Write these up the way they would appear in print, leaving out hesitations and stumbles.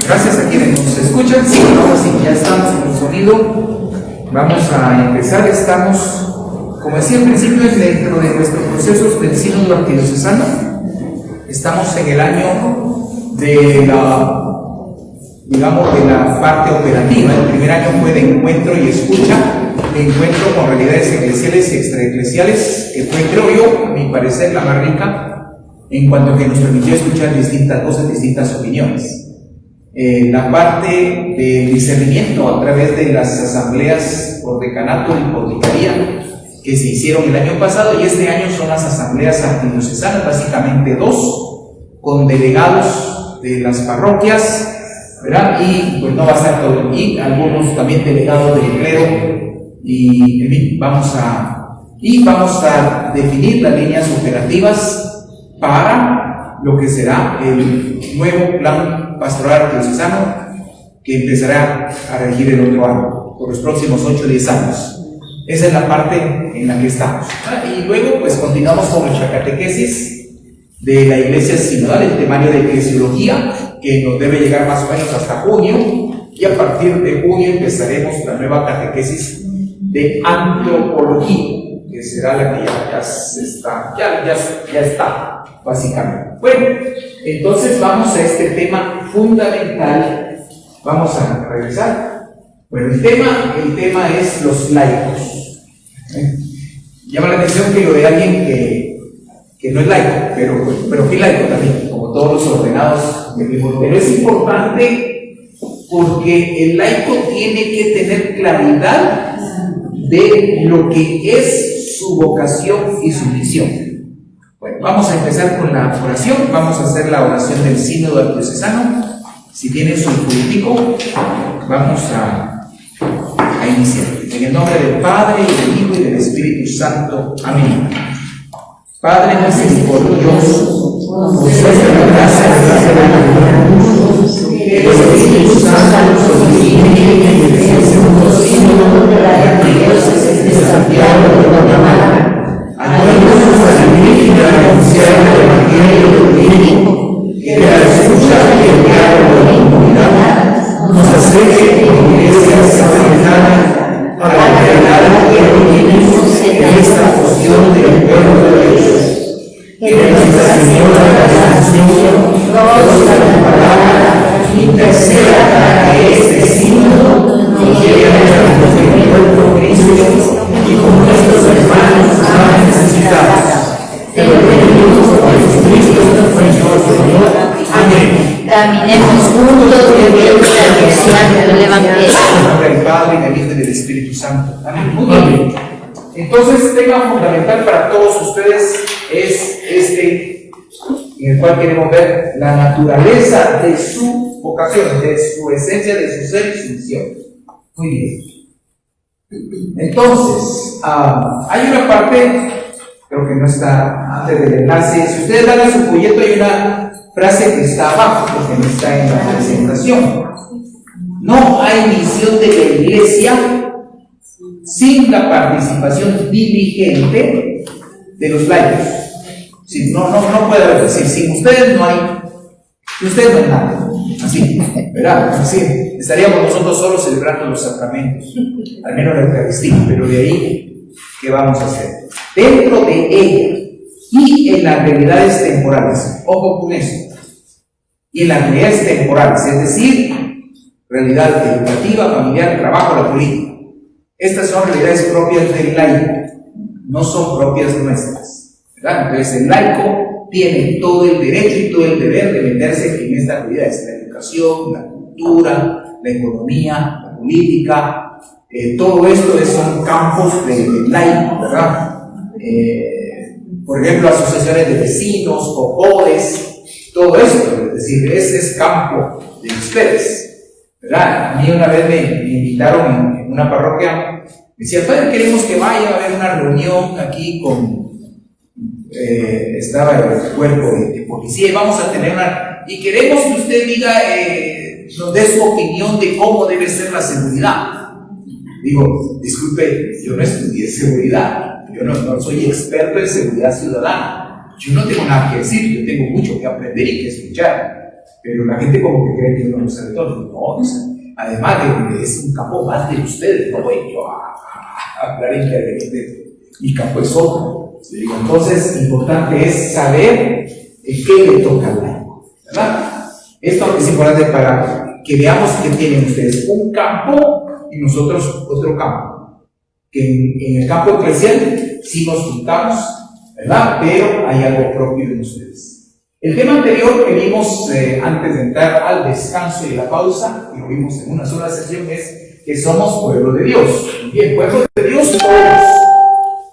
Gracias a quienes nos escuchan. Sí, ahora sí, ya estamos con el sonido. Vamos a empezar. Estamos, como decía al principio, dentro de nuestros procesos del sínodo arquidiocesano. Estamos en el año de la, digamos, de la parte operativa. El primer año fue de encuentro y escucha, de encuentro con realidades eclesiales y extraeclesiales, que fue, creo yo, a mi parecer, la más rica, en cuanto a que nos permitió escuchar distintas voces, distintas opiniones. La parte de discernimiento a través de las asambleas por decanato y por vicaría que se hicieron el año pasado, y este año son las asambleas arquidiocesanas, básicamente 2, con delegados de las parroquias, ¿verdad? Y pues no va a estar todo, y algunos también delegados del clero, y en fin, vamos a definir las líneas operativas para lo que será el nuevo plan pastoral arquidiocesano que empezará a regir el otro año, por los próximos 8 o 10 años. Esa es la parte en la que estamos. Y luego pues continuamos con nuestra catequesis de la Iglesia Sinodal, el temario de eclesiología, que nos debe llegar más o menos hasta junio, y a partir de junio empezaremos la nueva catequesis de antropología, que será la que ya está, básicamente. Bueno, entonces vamos a este tema fundamental. Vamos a regresar. Bueno, el tema es los laicos. Llama la atención que lo de alguien que no es laico, pero que es laico también, como todos los ordenados del mismo. Pero es importante porque el laico tiene que tener claridad de lo que es su vocación y su misión. Bueno, vamos a empezar con la oración. Vamos a hacer la oración del sínodo arquidiocesano. Si tienen su político, vamos a iniciar. En el nombre del Padre, y del Hijo, y del Espíritu Santo. Amén. Padre misericordioso, concede la gracia que el Espíritu Santo nos ilumine en el segundo sínodo de la Arquidiócesis de Santiago de Guatemala. Ayúdanos a vivir y a anunciar el Evangelio del Hijo, que al escuchar y enviar por la comunidad nos acerque como iglesia samaritana para que algo que vivimos en esta fusión del pueblo de Dios. Que Nuestra Señora de la Asunción, conozca la palabra, interceda para que este sínodo nos lleve a la conocimiento de Cristo y con nuestros hermanos más necesitados. Te lo pedimos por Jesucristo nuestro Señor. Amén. Caminemos juntos viviendo la misión del Evangelio. En nombre del Padre, y del Hijo, y del Espíritu Santo. Amén. Muy bien. Entonces, el tema fundamental para todos ustedes es este, en el cual queremos ver la naturaleza de su vocación, de su esencia, de su ser y su misión. Muy bien. Entonces, hay una parte, creo que no está antes del enlace. Si ustedes dan a su folleto, hay una frase que está abajo, porque no está en la presentación. No hay misión de la Iglesia sin la participación diligente de los laicos. Sí, no puede haber, decir, sin ustedes no hay nada. Así, ¿verdad? Así, estaríamos nosotros solos celebrando los sacramentos, al menos la Eucaristía, pero de ahí, ¿qué vamos a hacer? Dentro de ella y en las realidades temporales, ojo con esto, y en las realidades temporales, es decir, realidad educativa, familiar, trabajo, la política. Estas son realidades propias del laico, no son propias nuestras, ¿verdad? Entonces el laico tiene todo el derecho y todo el deber de meterse en estas realidades: la educación, la cultura, la economía, la política, todo esto son campos del laico, ¿verdad? Por ejemplo, asociaciones de vecinos, cojores, todo esto, es decir, ese es campo de ustedes, ¿verdad? A mí una vez me invitaron en una parroquia, me decía: padre, queremos que vaya a haber una reunión aquí con, estaba el cuerpo de policía, y vamos a tener y queremos que usted diga, nos dé su opinión de cómo debe ser la seguridad. Digo, disculpe, yo no estudié seguridad, yo no soy experto en seguridad ciudadana, yo no tengo nada que decir, yo tengo mucho que aprender y que escuchar, Pero la gente como que cree que uno lo sabe todo. No, además de que es un campo más de ustedes, no voy yo a hablar internamente, mi campo es otro. Entonces, importante es saber en qué le toca al laico, ¿verdad? Esto es importante para que veamos que tienen ustedes un campo y nosotros otro campo. Que en el campo eclesial sí nos juntamos, ¿verdad? Pero hay algo propio de ustedes. El tema anterior que vimos antes de entrar al descanso y la pausa, y lo vimos en una sola sesión, es que somos pueblo de Dios. Bien, pueblo de Dios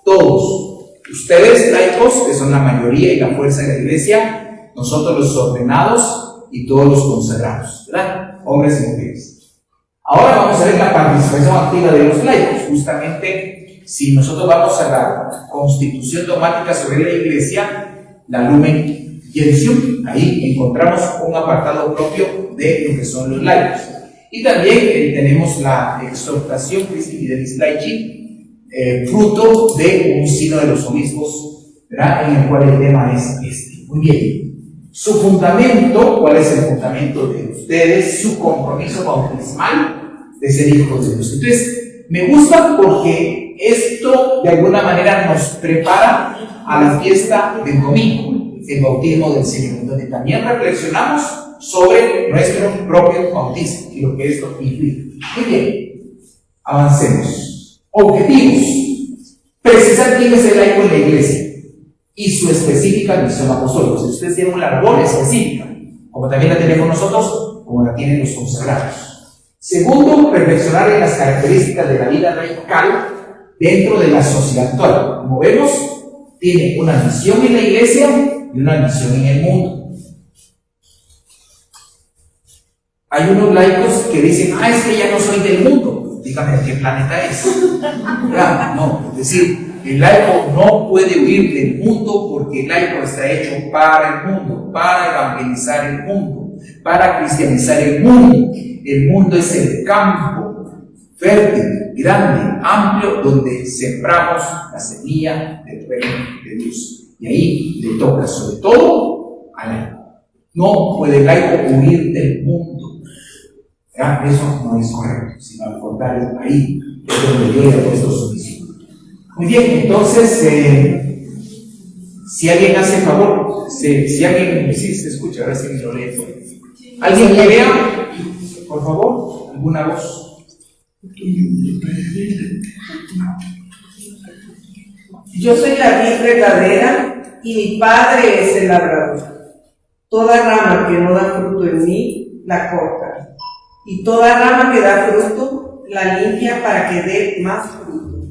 todos. Ustedes laicos, que son la mayoría y la fuerza de la iglesia, nosotros los ordenados y todos los consagrados, ¿verdad? Hombres y mujeres. Ahora vamos a ver la participación activa de los laicos. Justamente, si nosotros vamos a la constitución dogmática sobre la iglesia, la Lumen Gentium, ahí encontramos un apartado propio de lo que son los laicos. Y también tenemos la exhortación Christi Fidelis Laici, fruto de un sino de los obispos, ¿verdad? En el cual el tema es este. Muy bien. Su fundamento, ¿cuál es el fundamento de ustedes? Su compromiso bautismal de ser hijos de Dios. Entonces, me gusta porque esto de alguna manera nos prepara a la fiesta del domingo, el bautismo del Señor, donde también reflexionamos sobre nuestro propio bautismo y lo que esto implica. Muy bien, avancemos. Objetivos: precisar quién es el laico en la iglesia y su específica misión apostólica. Si ustedes tienen una labor específica, como también la tenemos nosotros, como la tienen los consagrados. Segundo, reflexionar en las características de la vida laical dentro de la sociedad actual. Como vemos, tiene una misión en la iglesia y una misión en el mundo. Hay unos laicos que dicen, es que ya no soy del mundo. Dígame, ¿de qué planeta es? ¿Verdad? No, es decir, el laico no puede huir del mundo porque el laico está hecho para el mundo, para evangelizar el mundo, para cristianizar el mundo. El mundo es el campo fértil, grande, amplio, donde sembramos la semilla del reino de Dios. Y ahí le toca sobre todo al laico. No puede el laico huir del mundo. ¿Ya? Eso no es correcto, sino al contrario, ahí es donde Dios le ha puesto su misión. Muy bien, entonces, si alguien hace favor, si alguien, sí se escucha, ahora sí que lo lee. ¿Alguien que vea, por favor, alguna voz? Yo soy la vid verdadera y mi padre es el labrador. Toda rama que no da fruto en mí, la corta. Y toda rama que da fruto, la limpia para que dé más fruto.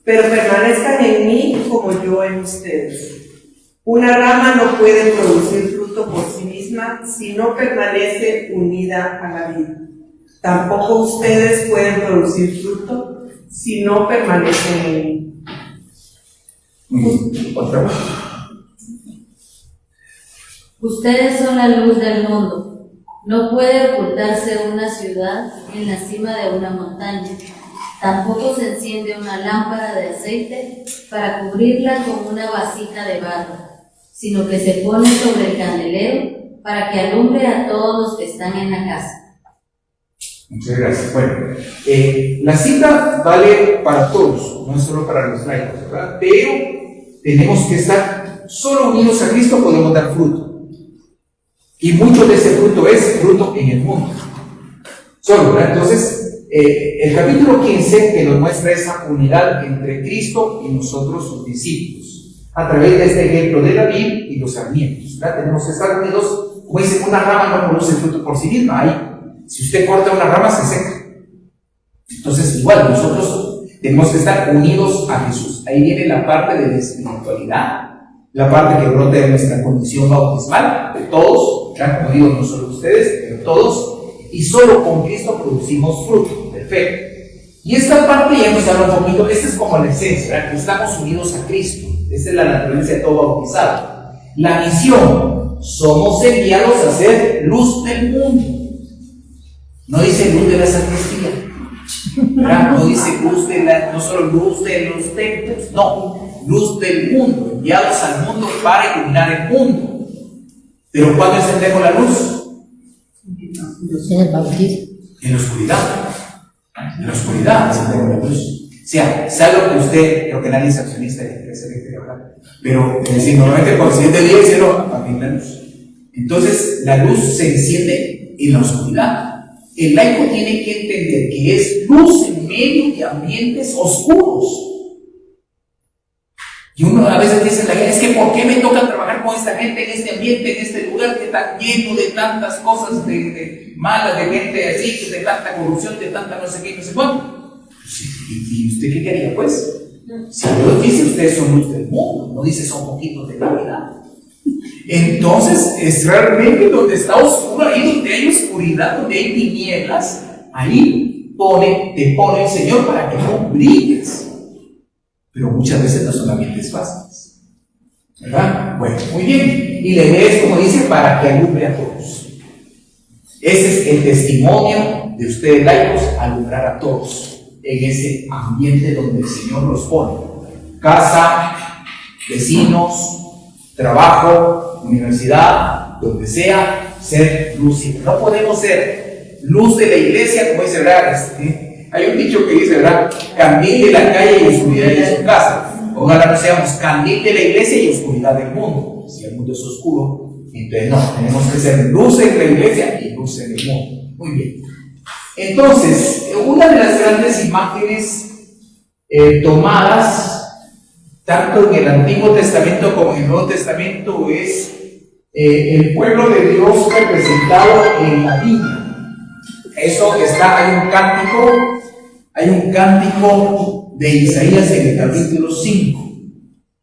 Pero permanezcan en mí como yo en ustedes. Una rama no puede producir fruto por sí misma si no permanece unida a la vid. Tampoco ustedes pueden producir fruto si no permanecen en mí. Otra vez. Ustedes son la luz del mundo. No puede ocultarse una ciudad en la cima de una montaña. Tampoco se enciende una lámpara de aceite para cubrirla con una vasija de barro, sino que se pone sobre el candelero para que alumbre a todos los que están en la casa. Muchas gracias. Bueno, la cita vale para todos, no es solo para los laicos, ¿verdad? Pero tenemos que estar solo unidos a Cristo, podemos dar fruto. Y mucho de ese fruto es fruto en el mundo. Solo, ¿verdad? Entonces, el capítulo 15 que nos muestra esa unidad entre Cristo y nosotros, sus discípulos, a través de este ejemplo de la vid y los sarmientos, ¿verdad? Tenemos que estar unidos. Como dice, una rama no produce fruto por sí misma. Si usted corta una rama, se seca. Entonces, igual, nosotros tenemos que estar unidos a Jesús. Ahí viene la parte de la espiritualidad, la parte que brota de nuestra condición bautismal, de todos, ya como digo, no solo ustedes, pero todos, y solo con Cristo producimos fruto. Perfecto. Y esta parte ya nos habla un poquito, esta es como la esencia, ¿verdad? Que estamos unidos a Cristo. Esta es la naturaleza de todo bautizado. La misión, somos enviados a ser luz del mundo. No dice luz de la sacristía, ¿verdad? No dice luz de no solo luz de los templos, no, luz del mundo, enviados al mundo para iluminar el mundo. Pero ¿cuándo encendemos la luz? En el bautismo. En la oscuridad. En la oscuridad se pone la luz. O sea, sabe que usted, creo que nadie es accionista de la iglesia eléctrica, ¿verdad? Pero es decir, normalmente cuando se enciende el día y cielo, apaga la luz. Entonces, la luz se enciende en la oscuridad. El laico tiene que entender que es luz en medio de ambientes oscuros. Y uno a veces dice, es que ¿por qué me toca trabajar con esta gente en este ambiente, en este lugar que está lleno de tantas cosas de malas, de gente así, de tanta corrupción, de tanta no sé qué, no sé cuánto? ¿Y usted qué quería, pues? Si Dios dice, ustedes son luz del mundo, no dice son poquitos de la vida. Entonces, es realmente donde está oscuro, ahí donde hay oscuridad, donde hay tinieblas, ahí te pone el Señor para que no brilles. Pero muchas veces no son ambientes fáciles, ¿verdad? Bueno, muy bien. Y la idea es, como dice, para que alumbre a todos. Ese es el testimonio de ustedes laicos, alumbrar a todos en ese ambiente donde el Señor los pone. Casa, vecinos, trabajo, universidad, donde sea, ser luz. No podemos ser luz de la iglesia, como dice, ¿verdad? Hay un dicho que dice, ¿verdad? Candil de la calle y oscuridad de su casa. Ojalá no seamos candil de la iglesia y oscuridad del mundo. Si el mundo es oscuro, entonces no, tenemos que ser luz en la iglesia y luz en el mundo. Muy bien. Entonces, una de las grandes imágenes tomadas tanto en el Antiguo Testamento como en el Nuevo Testamento es el pueblo de Dios representado en la viña. Eso está, hay un cántico de Isaías en el capítulo 5.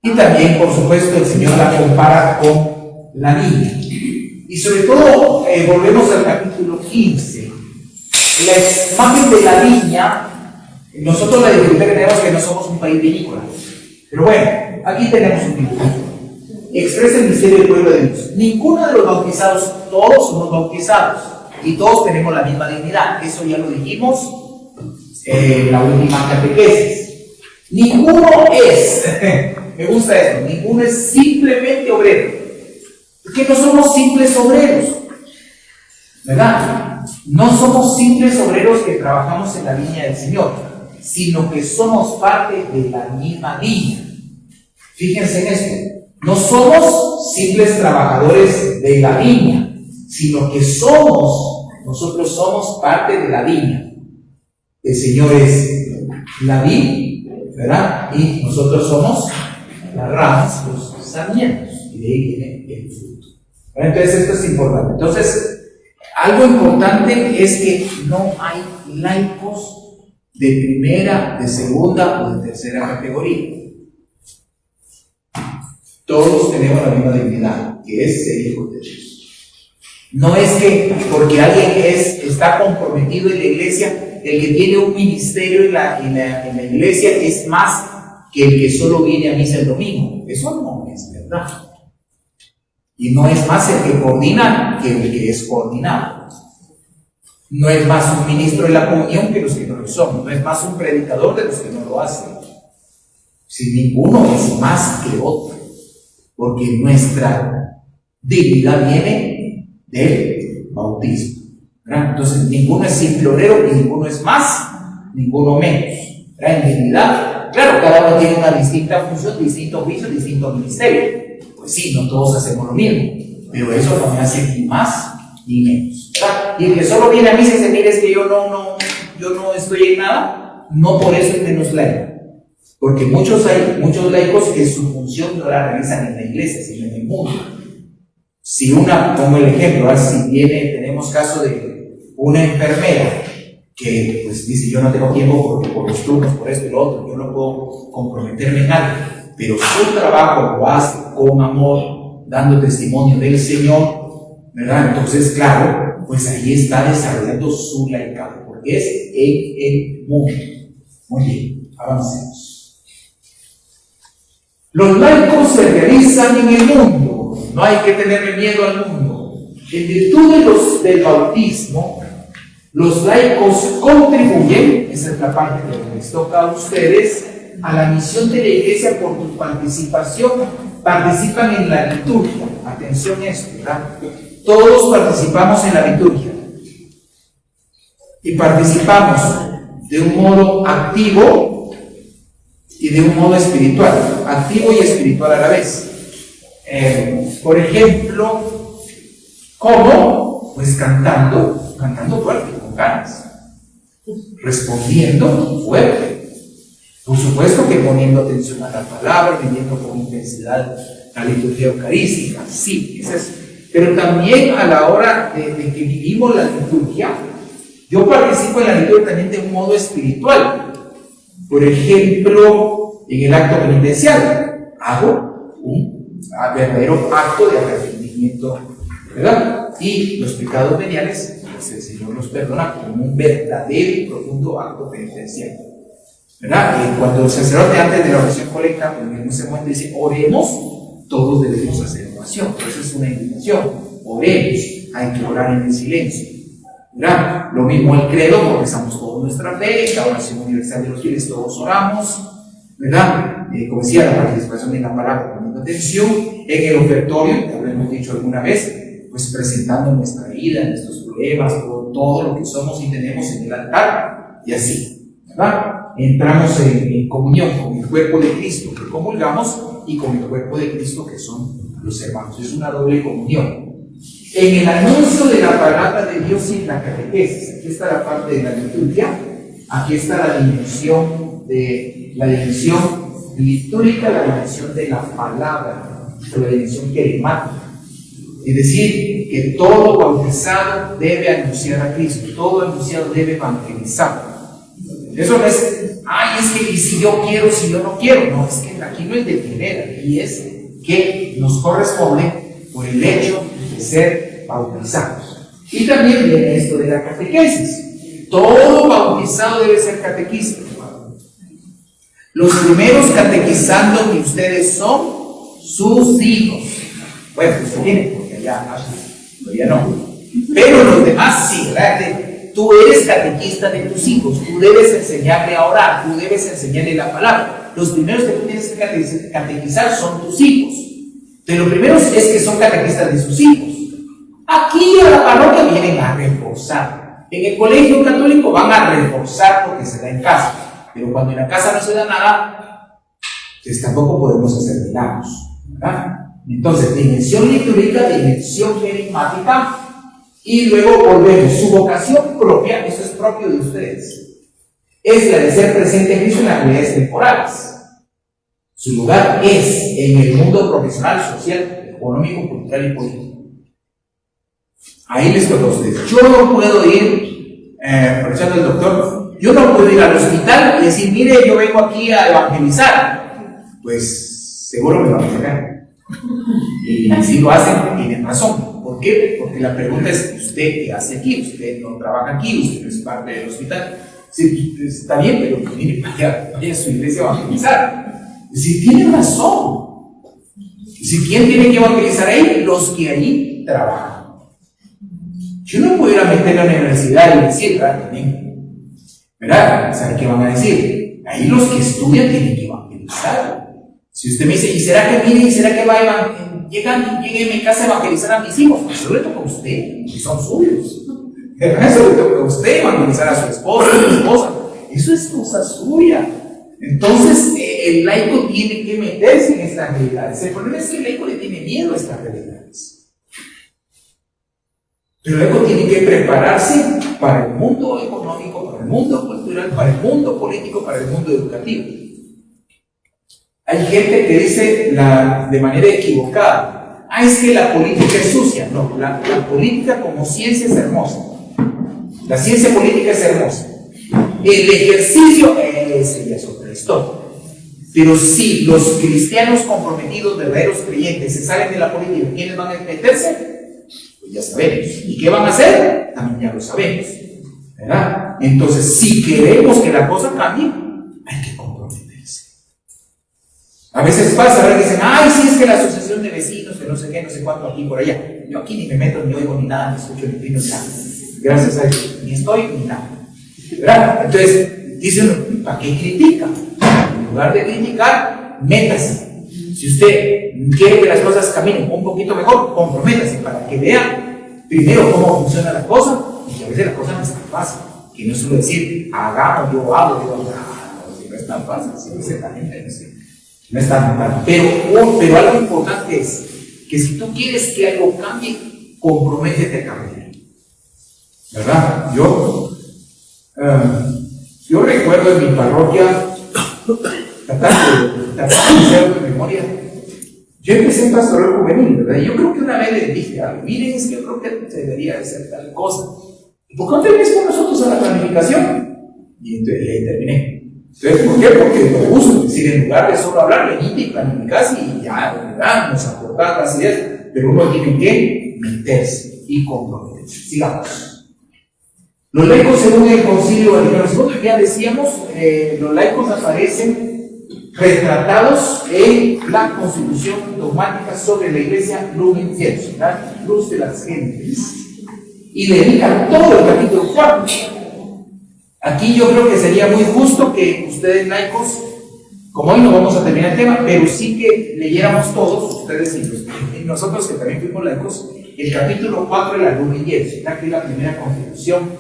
Y también, por supuesto, el Señor la compara con la viña. Y sobre todo, volvemos al capítulo 15. La imagen de la viña, nosotros la dificultad que tenemos es que no somos un país vinícola. Pero bueno, aquí tenemos un dibujo. Expresa el misterio del pueblo de Dios. Ninguno de los bautizados, todos somos bautizados. Y todos tenemos la misma dignidad. Eso ya lo dijimos en la última catequesis. Ninguno es, me gusta esto, ninguno es simplemente obrero. Porque no somos simples obreros, ¿verdad? No somos simples obreros que trabajamos en la viña del Señor, sino que somos parte de la misma viña. Fíjense en esto. No somos simples trabajadores de la viña, sino que nosotros somos parte de la viña. El Señor es la vid, ¿verdad? Y nosotros somos las ramas, los sarmientos, y de ahí viene el fruto. Entonces esto es importante. Entonces, algo importante es que no hay laicos de primera, de segunda o de tercera categoría. Todos tenemos la misma dignidad, que es ser hijos de Dios. No es que porque alguien está comprometido en la iglesia, el que tiene un ministerio en la iglesia es más que el que solo viene a misa el domingo. Eso no es verdad. Y no es más el que coordina que el que es coordinado. No es más un ministro de la comunión que los que no lo son. No es más un predicador de los que no lo hacen. Si ninguno es más que otro. Porque nuestra dignidad viene del bautismo, ¿verdad? Entonces ninguno es simple obrero y ninguno es más, ninguno menos, ¿verdad? En dignidad, claro, cada uno tiene una distinta función, distinto oficio, distinto ministerio. Pues sí, no todos hacemos lo mismo, pero eso no me hace ni más ni menos, ¿verdad? Y el que solo viene a mí y dice, mire, es que yo no estoy en nada, no por eso es menos laico. Porque hay muchos laicos que su función no la realizan en la iglesia, sino en el mundo. Si pongo el ejemplo, si tenemos caso de una enfermera que pues dice, yo no tengo tiempo porque por los turnos, por esto y lo otro, yo no puedo comprometerme en algo, pero su trabajo lo hace con amor, dando testimonio del Señor, ¿verdad? Entonces, claro, pues ahí está desarrollando su laicado, porque es en el mundo. Muy bien, avancemos. Los laicos se realizan en el mundo, no hay que tenerle miedo al mundo. En virtud del bautismo, los laicos contribuyen, esa es la parte que les toca a ustedes, a la misión de la iglesia por tu participación. Participan en la liturgia. Atención a esto, ¿verdad? Todos participamos en la liturgia. y participamos de un modo activo y de un modo espiritual, activo y espiritual a la vez. Por ejemplo, ¿cómo? Pues cantando fuerte, con ganas, respondiendo fuerte. Por supuesto que poniendo atención a la palabra, viviendo con intensidad la liturgia eucarística, sí, es eso. Pero también a la hora de que vivimos la liturgia, yo participo en la liturgia también de un modo espiritual. Por ejemplo, en el acto penitencial, hago un verdadero acto de arrepentimiento, ¿verdad? Y los pecados veniales, pues el Señor los perdona como un verdadero y profundo acto penitencial, ¿verdad? Y cuando el sacerdote antes de la oración colecta, en ese momento dice, oremos, todos debemos hacer oración. Eso es una invitación. Oremos, hay que orar en el silencio, ¿verdad? Lo mismo el credo, profesamos toda nuestra fe, la oración universal de los fieles, todos oramos, ¿verdad? Como decía, la participación en la palabra, poniendo atención, en el ofertorio, ya lo hemos dicho alguna vez, pues presentando nuestra vida, nuestros problemas, todo lo que somos y tenemos en el altar, y así, ¿verdad? Entramos en comunión con el cuerpo de Cristo que comulgamos y con el cuerpo de Cristo que son los hermanos. Es una doble comunión. En el anuncio de la palabra de Dios y en la catequesis, aquí está la parte de la liturgia, aquí está la dimensión litúrgica, la dimensión de la palabra, la dimensión querigmática. Es decir, que todo bautizado debe anunciar a Cristo, todo anunciado debe evangelizar. Eso no es, es que si yo quiero, si yo no quiero. No, es que aquí no es de querer, aquí es que nos corresponde por el hecho de ser bautizados. Y también viene esto de la catequesis. Todo bautizado debe ser catequista. Los primeros catequizando que ustedes son sus hijos. Bueno, pues tienen, porque todavía no. Pero los demás sí, ¿verdad? Tú eres catequista de tus hijos, tú debes enseñarle a orar, tú debes enseñarle la palabra. Los primeros que tú tienes que catequizar son tus hijos. De los primeros es que son catequistas de sus hijos. Aquí a la parroquia vienen a reforzar. En el colegio católico van a reforzar lo que se da en casa. Pero cuando en la casa no se da nada, pues tampoco podemos hacer milagros, ¿verdad? Entonces, dimensión litúrgica, dimensión querigmática. Y luego volvemos, su vocación propia, eso es propio de ustedes, es la de ser presente en Cristo en las realidades temporales. Su lugar es en el mundo profesional, social, económico, cultural y político. Ahí les toca a ustedes. Yo no puedo ir, aprovechando el doctor, yo no puedo ir al hospital y decir, mire, yo vengo aquí a evangelizar. Pues seguro me van a sacar. Y si lo hacen, tienen razón. ¿Por qué? Porque la pregunta es, ¿usted qué hace aquí? Usted no trabaja aquí, usted no es parte del hospital. Sí, está bien, pero mire, vaya a su iglesia a evangelizar. Si tiene razón. Si ¿quién tiene que evangelizar ahí? Los que ahí trabajan. Yo no puedo ir a meter a la universidad y decir, ¿verdad? ¿Saben qué van a decir? Ahí los que estudian tienen que evangelizar. Si usted me dice, ¿y será que mire, y será que va a llegue a mi casa a evangelizar a mis hijos? Pues eso le toca a usted, que son suyos. Eso le toca a usted, evangelizar a su esposa, a su esposa. Eso es cosa suya. Entonces, el laico tiene que meterse en estas realidades. El problema es que el laico le tiene miedo a estas realidades. Pero el laico tiene que prepararse para el mundo económico, para el mundo cultural, para el mundo político, para el mundo educativo. Hay gente que dice de manera equivocada, es que la política es sucia. No, la política como ciencia es hermosa. La ciencia política es hermosa. El ejercicio, ese ya es otra historia. Pero si los cristianos comprometidos, verdaderos creyentes, se salen de la política, ¿quiénes van a meterse? Pues ya sabemos. ¿Y qué van a hacer? También ya lo sabemos, ¿verdad? Entonces, si queremos que la cosa cambie, hay que comprometerse. A veces pasa, ¿verdad? Que dicen, sí, es que la asociación de vecinos, que no sé qué, no sé cuánto, aquí por allá. Yo aquí ni me meto, ni oigo, ni nada, ni escucho, ni opino, ni nada. Gracias a Dios, ni estoy, ni nada. ¿Verdad? Entonces, dicen, ¿para qué critica? En lugar de criticar, métase. Si usted quiere que las cosas caminen un poquito mejor, comprométase para que vea primero cómo funciona la cosa, y que a veces la cosa no es tan fácil. que no es solo decir, hagamos, yo hago, no es tan fácil, si dice la gente, no es tan fácil. Pero algo importante es que si tú quieres que algo cambie, comprométete a cambiar. ¿Verdad? Yo recuerdo en mi parroquia, tratando de hacer algo de memoria, yo empecé en pastoral juvenil, ¿verdad? Yo creo que una vez les dije, miren, es que yo creo que se debería hacer tal cosa. ¿Y por qué no te vienes con nosotros a la planificación? Y entonces ahí terminé. Entonces, ¿por qué? Porque me gusta, es decir, en lugar de solo hablar, venite y planificás y ya, ¿verdad? Nos aportar las ideas, pero uno tiene que meterse y comprometerse. Sigamos. Los laicos, según el Concilio Vaticano II, ya decíamos, los laicos aparecen retratados en la Constitución dogmática sobre la Iglesia Lumen Gentium, la luz de las gentes, y dedican todo el capítulo 4. Aquí yo creo que sería muy justo que ustedes laicos, como hoy no vamos a terminar el tema, pero sí que leyéramos todos, ustedes y nosotros que también fuimos laicos, el capítulo 4 de la Lumen Gentium, que es la primera Constitución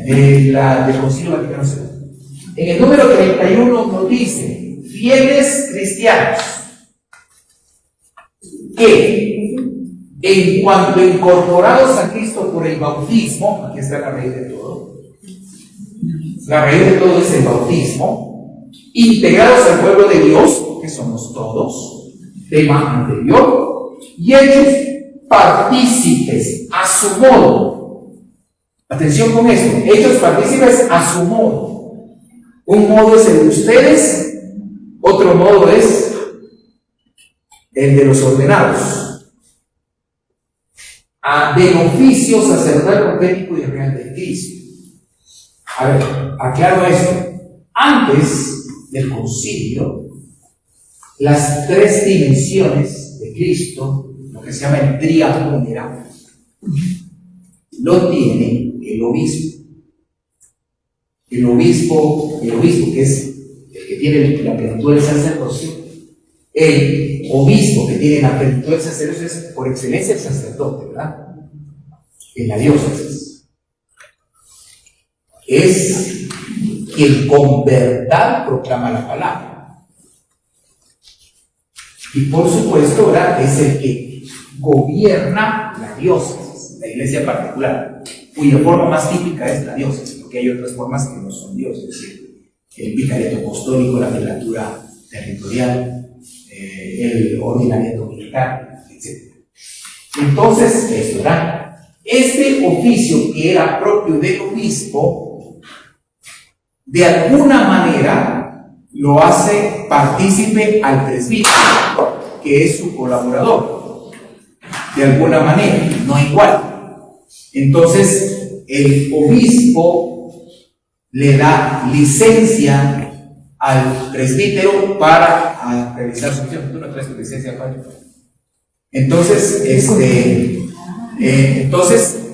del Concilio Vaticano II. En el número 31 nos dice: fieles cristianos que, en cuanto incorporados a Cristo por el bautismo, aquí está la raíz de todo, la raíz de todo es el bautismo, integrados al pueblo de Dios, que somos todos, tema anterior, y hechos partícipes a su modo. Atención con esto, hechos partícipes a su modo. Un modo es el de ustedes, otro modo es el de los ordenados. Del oficio sacerdotal, profético y real de Cristo. A ver, aclaro esto. Antes del concilio, las tres dimensiones de Cristo, lo que se llama el triapunera, lo tiene el obispo. El obispo que es el que tiene la plenitud del sacerdocio, el obispo que tiene la plenitud del sacerdocio es por excelencia el sacerdote, ¿verdad? En la diócesis. Es quien con verdad proclama la palabra. Y por supuesto, ¿verdad? Es el que gobierna la diócesis, la iglesia particular, cuya forma más típica es la diócesis, porque hay otras formas que no son diócesis, es decir, el vicariato apostólico, la prelatura territorial, el ordinariato militar, etc. Entonces, esto era este oficio que era propio del obispo, de alguna manera lo hace partícipe al presbítero, que es su colaborador, de alguna manera, no igual. Entonces, el obispo le da licencia al presbítero para realizar su misión. Tú no traes tu licencia, Pablo. Entonces,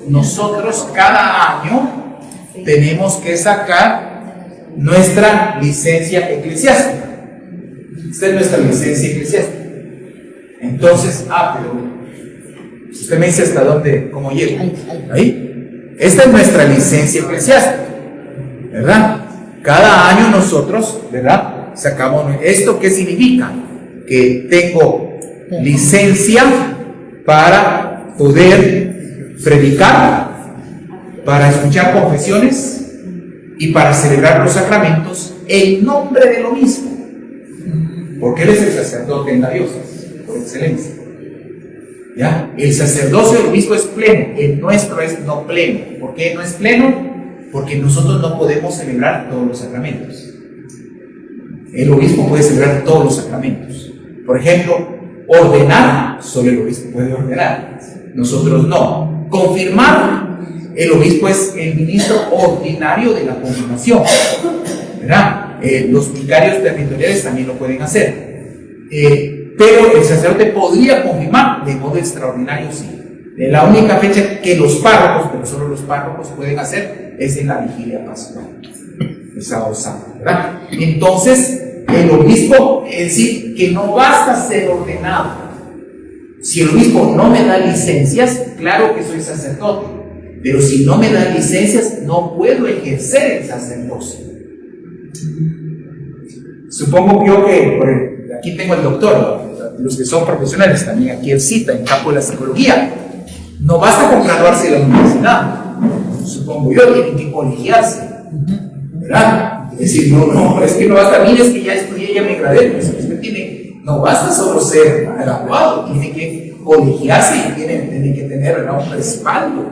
nosotros cada año tenemos que sacar nuestra licencia eclesiástica. Esta es nuestra licencia eclesiástica. Entonces, pero usted me dice hasta dónde, cómo llego. Ahí. Esta es nuestra licencia eclesiástica, ¿verdad? Cada año nosotros, ¿verdad? Sacamos esto. ¿Qué significa? Que tengo licencia para poder predicar, para escuchar confesiones y para celebrar los sacramentos en nombre del obispo, porque él es el sacerdote en la diócesis, por excelencia. ¿Ya? El sacerdocio del obispo es pleno, el nuestro es no pleno. ¿Por qué no es pleno? Porque nosotros no podemos celebrar todos los sacramentos. El obispo puede celebrar todos los sacramentos. Por ejemplo, ordenar, solo el obispo puede ordenar, nosotros no. Confirmar, el obispo es el ministro ordinario de la confirmación, ¿verdad? Los vicarios territoriales también lo pueden hacer. Pero el sacerdote podría confirmar de modo extraordinario, sí. La única fecha que los párrocos, pero solo los párrocos pueden hacer, es en la vigilia pascual, el sábado santo, ¿verdad? Entonces, el obispo, es decir, que no basta ser ordenado. Si el obispo no me da licencias, claro que soy sacerdote, Pero si no me dan licencias, no puedo ejercer el sacerdocio. Supongo yo que, aquí tengo al doctor, los que son profesionales también aquí él cita en campo de la psicología. No basta con graduarse de la universidad, supongo yo, tienen que colegiarse, ¿verdad? Es decir, no, es que no basta, mire, es que ya estudié, ya me gradué, pues usted tiene, no basta solo ser graduado, tiene que colegiarse y tiene que tener, ¿verdad?, un respaldo,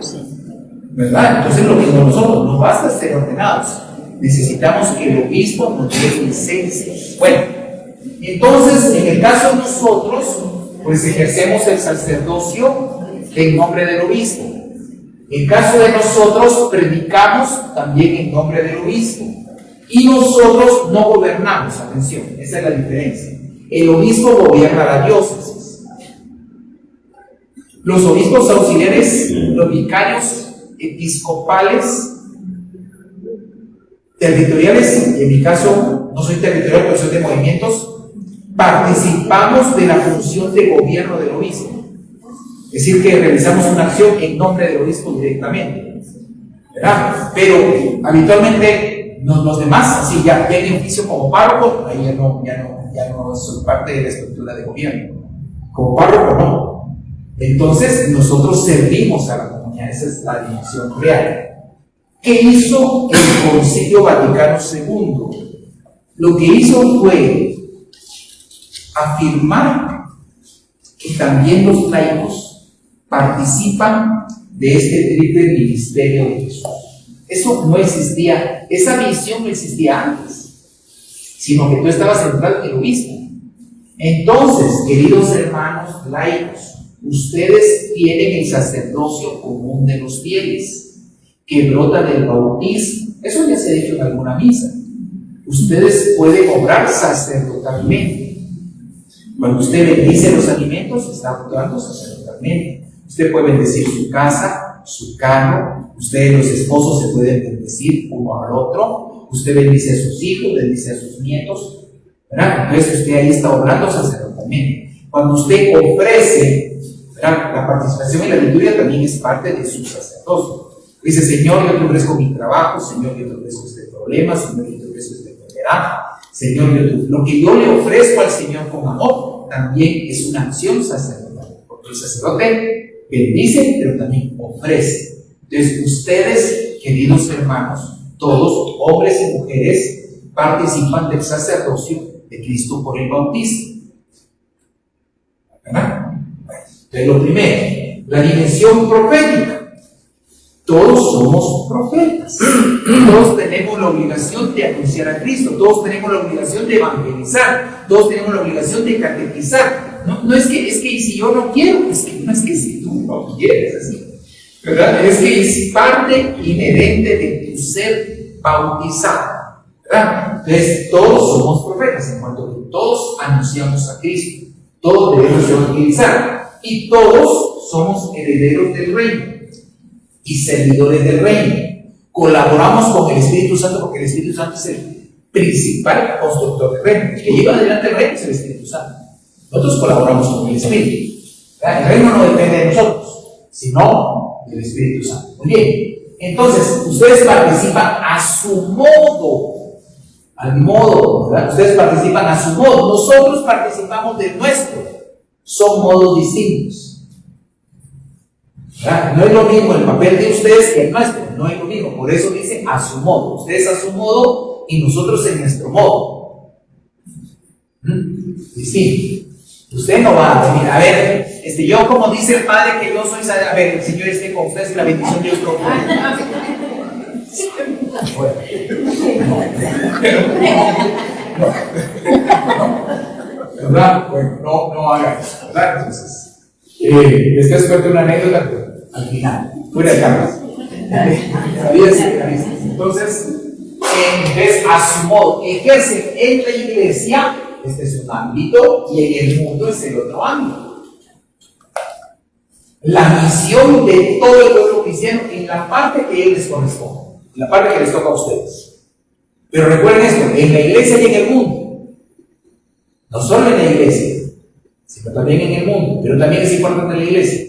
¿verdad? Entonces lo mismo nosotros, no basta ser ordenados, necesitamos que el obispo nos dé licencia. Bueno, entonces en el caso de nosotros, pues ejercemos el sacerdocio en nombre del obispo. En caso de nosotros, predicamos también en nombre del obispo. Y nosotros no gobernamos, atención, esa es la diferencia. El obispo gobierna la diócesis. Los obispos auxiliares, los vicarios episcopales, territoriales, y en mi caso no soy territorial, pero soy de movimientos, participamos de la función de gobierno del obispo. Es decir, que realizamos una acción en nombre del obispo directamente, ¿verdad? Pero habitualmente los demás, así ya tienen oficio como párroco, ahí ya no soy parte de la estructura de gobierno. Como párroco no. Entonces nosotros servimos a la comunidad, esa es la dimensión real. ¿Qué hizo el Concilio Vaticano II? Lo que hizo fue afirmar que también los laicos participan de este triple ministerio de Jesús. Eso no existía, esa visión no existía antes, sino que tú estabas centrado en el obispo. Entonces, queridos hermanos laicos, ustedes tienen el sacerdocio común de los fieles, que brota del bautismo. Eso ya se ha dicho en alguna misa. Ustedes pueden obrar sacerdotalmente. Cuando usted bendice los alimentos, está actuando sacerdotalmente. Usted puede bendecir su casa, su carro. Ustedes, los esposos, se pueden bendecir uno al otro. Usted bendice a sus hijos, bendice a sus nietos, ¿verdad? Entonces usted ahí está obrando sacerdotalmente. Cuando usted ofrece, ¿verdad?, la participación en la liturgia también es parte de su sacerdocio. Dice: Señor, yo te ofrezco mi trabajo, Señor, yo te ofrezco este problema, Señor, yo te ofrezco esta enfermedad, Señor, lo que yo le ofrezco al Señor con amor también es una acción sacerdotal, porque el sacerdote bendice, pero también ofrece. Entonces, ustedes, queridos hermanos, todos, hombres y mujeres, participan del sacerdocio de Cristo por el bautismo, ¿verdad? Entonces, lo primero, la dimensión profética. Todos somos profetas, todos tenemos la obligación de anunciar a Cristo, todos tenemos la obligación de evangelizar, todos tenemos la obligación de catequizar. No es que si yo no quiero, no es que si tú no quieres, así, ¿verdad? Es que es parte inherente de tu ser bautizado, ¿verdad? Entonces, todos somos profetas, en cuanto que todos anunciamos a Cristo, todos debemos evangelizar y todos somos herederos del reino y servidores del reino. Colaboramos con el Espíritu Santo, porque el Espíritu Santo es el principal constructor del reino. El que lleva adelante el reino es el Espíritu Santo. Nosotros colaboramos con el Espíritu. El reino no depende de nosotros, sino del Espíritu Santo. Muy bien. Entonces, ustedes participan a su modo, al modo, ¿verdad? Ustedes participan a su modo. Nosotros participamos del nuestro. Son modos distintos. No es lo mismo el papel de ustedes que el nuestro, no es lo mismo. Por eso dice a su modo. Ustedes a su modo y nosotros en nuestro modo. Distinto. Usted no va a venir, a ver, yo como dice el Padre que yo soy, a ver, el Señor esté con ustedes y la bendición de Dios con ¿verdad? Bueno, no haga eso, ¿verdad? Entonces, les quiero contar una anécdota al final, fuera de cámara. Entonces, es a su modo, ejerce en la iglesia, este es un ámbito, y en el mundo es el otro ámbito. La misión de todo el pueblo cristiano en la parte que les corresponde, en la parte que les toca a ustedes. Pero recuerden esto, en la iglesia y en el mundo, no solo en la iglesia, sino también en el mundo, pero también es importante en la iglesia.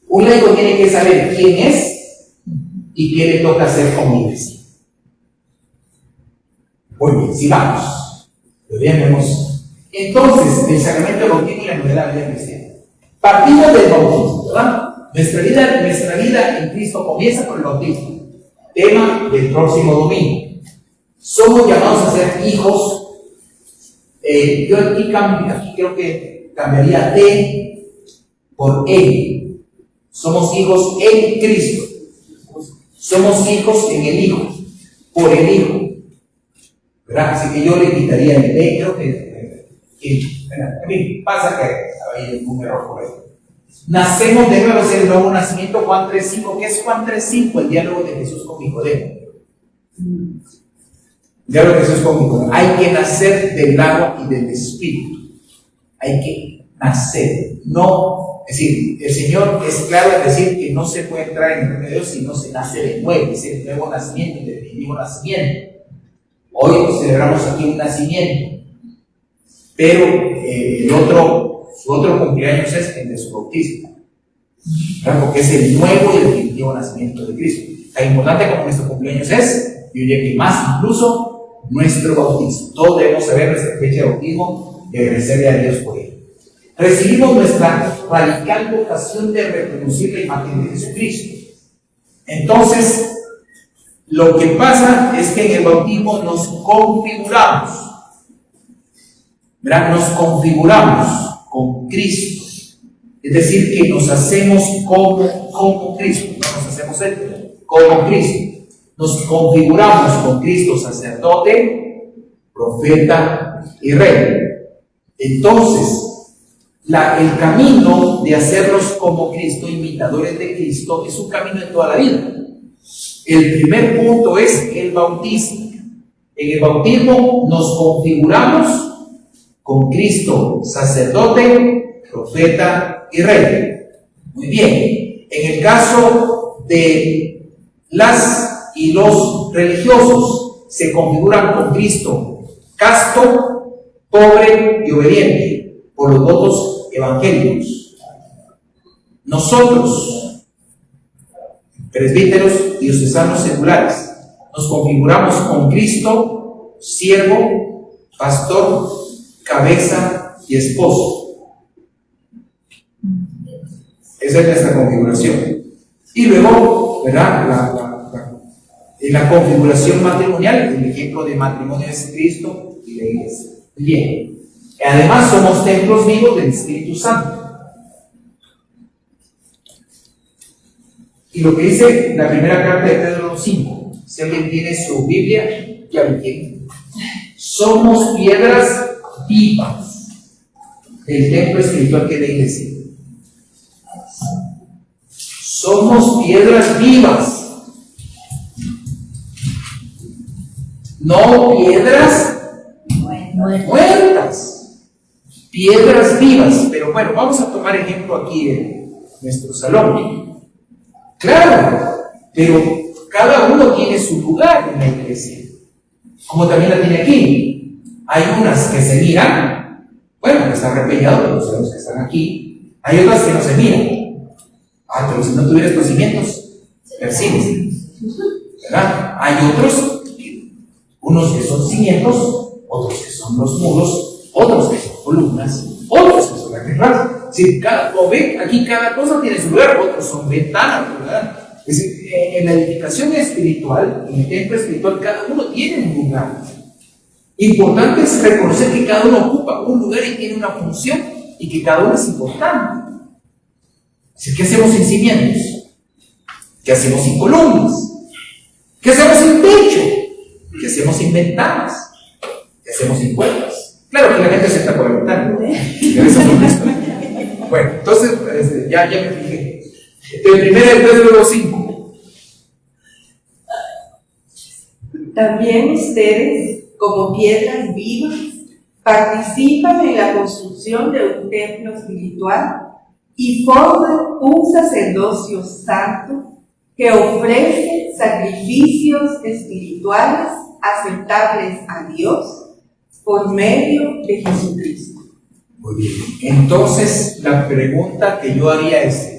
Un laico tiene que saber quién es, ¿Y qué le toca hacer como iglesia? Muy bien, sigamos. Lo vemos. Entonces, el sacramento del bautismo y la novedad de la vida cristiana. Partimos del bautismo, ¿verdad? Nuestra vida en Cristo comienza con el bautismo. Tema del próximo domingo. Somos llamados a ser hijos. Yo aquí creo que cambiaría T por E. Somos hijos en Cristo. Somos hijos en el Hijo, por el Hijo. ¿Verdad? Así que yo le quitaría el D, creo a mí pasa que hay un error por ahí. Nacemos de nuevo, es el nuevo nacimiento, Juan 3.5. ¿Qué es Juan 3.5? El diálogo de Jesús con Nicodemo. El diálogo de Jesús con Nicodemo. Hay que nacer del agua y del Espíritu. Hay que nacer. No, es decir, el Señor es claro en decir que no se puede entrar en el reino de Dios si no se nace de nuevo. Es el nuevo nacimiento, el definitivo nacimiento. Hoy celebramos aquí un nacimiento, pero su otro cumpleaños es el de su bautismo, ¿verdad? Porque es el nuevo y definitivo nacimiento de Cristo. Tan importante como nuestro cumpleaños es, yo diría que más incluso, nuestro bautismo. Todos debemos saber nuestra fecha de bautismo y agradecerle a Dios por ello. Recibimos nuestra radical vocación de reproducir la imagen de Jesucristo. Entonces, lo que pasa es que en el bautismo nos configuramos, ¿verdad? Nos configuramos con Cristo. Es decir, que nos hacemos como Cristo. No nos hacemos Él, como Cristo. Nos configuramos con Cristo, sacerdote, profeta y rey. Entonces, el camino de hacernos como Cristo, imitadores de Cristo, es un camino de toda la vida. El primer punto es el bautismo. En el bautismo nos configuramos con Cristo, sacerdote, profeta y rey. Muy bien. En el caso de las y los religiosos, se configuran con Cristo, casto, pobre y obediente, por los votos evangélicos. Nosotros, presbíteros diocesanos seculares, nos configuramos con Cristo, siervo, pastor, cabeza y esposo. Esa es nuestra configuración. Y luego, ¿verdad? La configuración matrimonial, el ejemplo de matrimonio es Cristo y la iglesia. Bien. Además, somos templos vivos del Espíritu Santo. Y lo que dice la primera carta de Pedro 5, si alguien tiene su Biblia, ya lo tiene. Somos piedras vivas del templo espiritual que es la iglesia. Somos piedras vivas. No piedras muertas. Piedras vivas. Pero bueno, vamos a tomar ejemplo aquí en nuestro salón. Claro, pero cada uno tiene su lugar en la iglesia, como también la tiene aquí. Hay unas que se miran, bueno, que están repellados, pero sabemos que están aquí. Hay otras que no se miran. Pero si no tuvieras estos cimientos, percibes, ¿verdad? Hay otros, unos que son cimientos, otros que son los muros, otros que son columnas, otros que son las si como ven, aquí cada cosa tiene su lugar, otros son ventanas, ¿verdad? Es decir, en la edificación espiritual, en el templo espiritual, cada uno tiene un lugar. Importante es reconocer que cada uno ocupa un lugar y tiene una función, y que cada uno es importante. ¿Qué hacemos sin cimientos? ¿Qué hacemos sin columnas? ¿Qué hacemos sin techo? ¿Qué hacemos sin ventanas? ¿Qué hacemos sin puertas? Claro que la gente se está por la ventana. Bueno, entonces ya me fijé. El primero de Pedro 5. También ustedes, como piedras vivas, participan en la construcción de un templo espiritual y forman un sacerdocio santo que ofrece sacrificios espirituales aceptables a Dios por medio de Jesucristo. Muy bien. Entonces, la pregunta que yo haría es,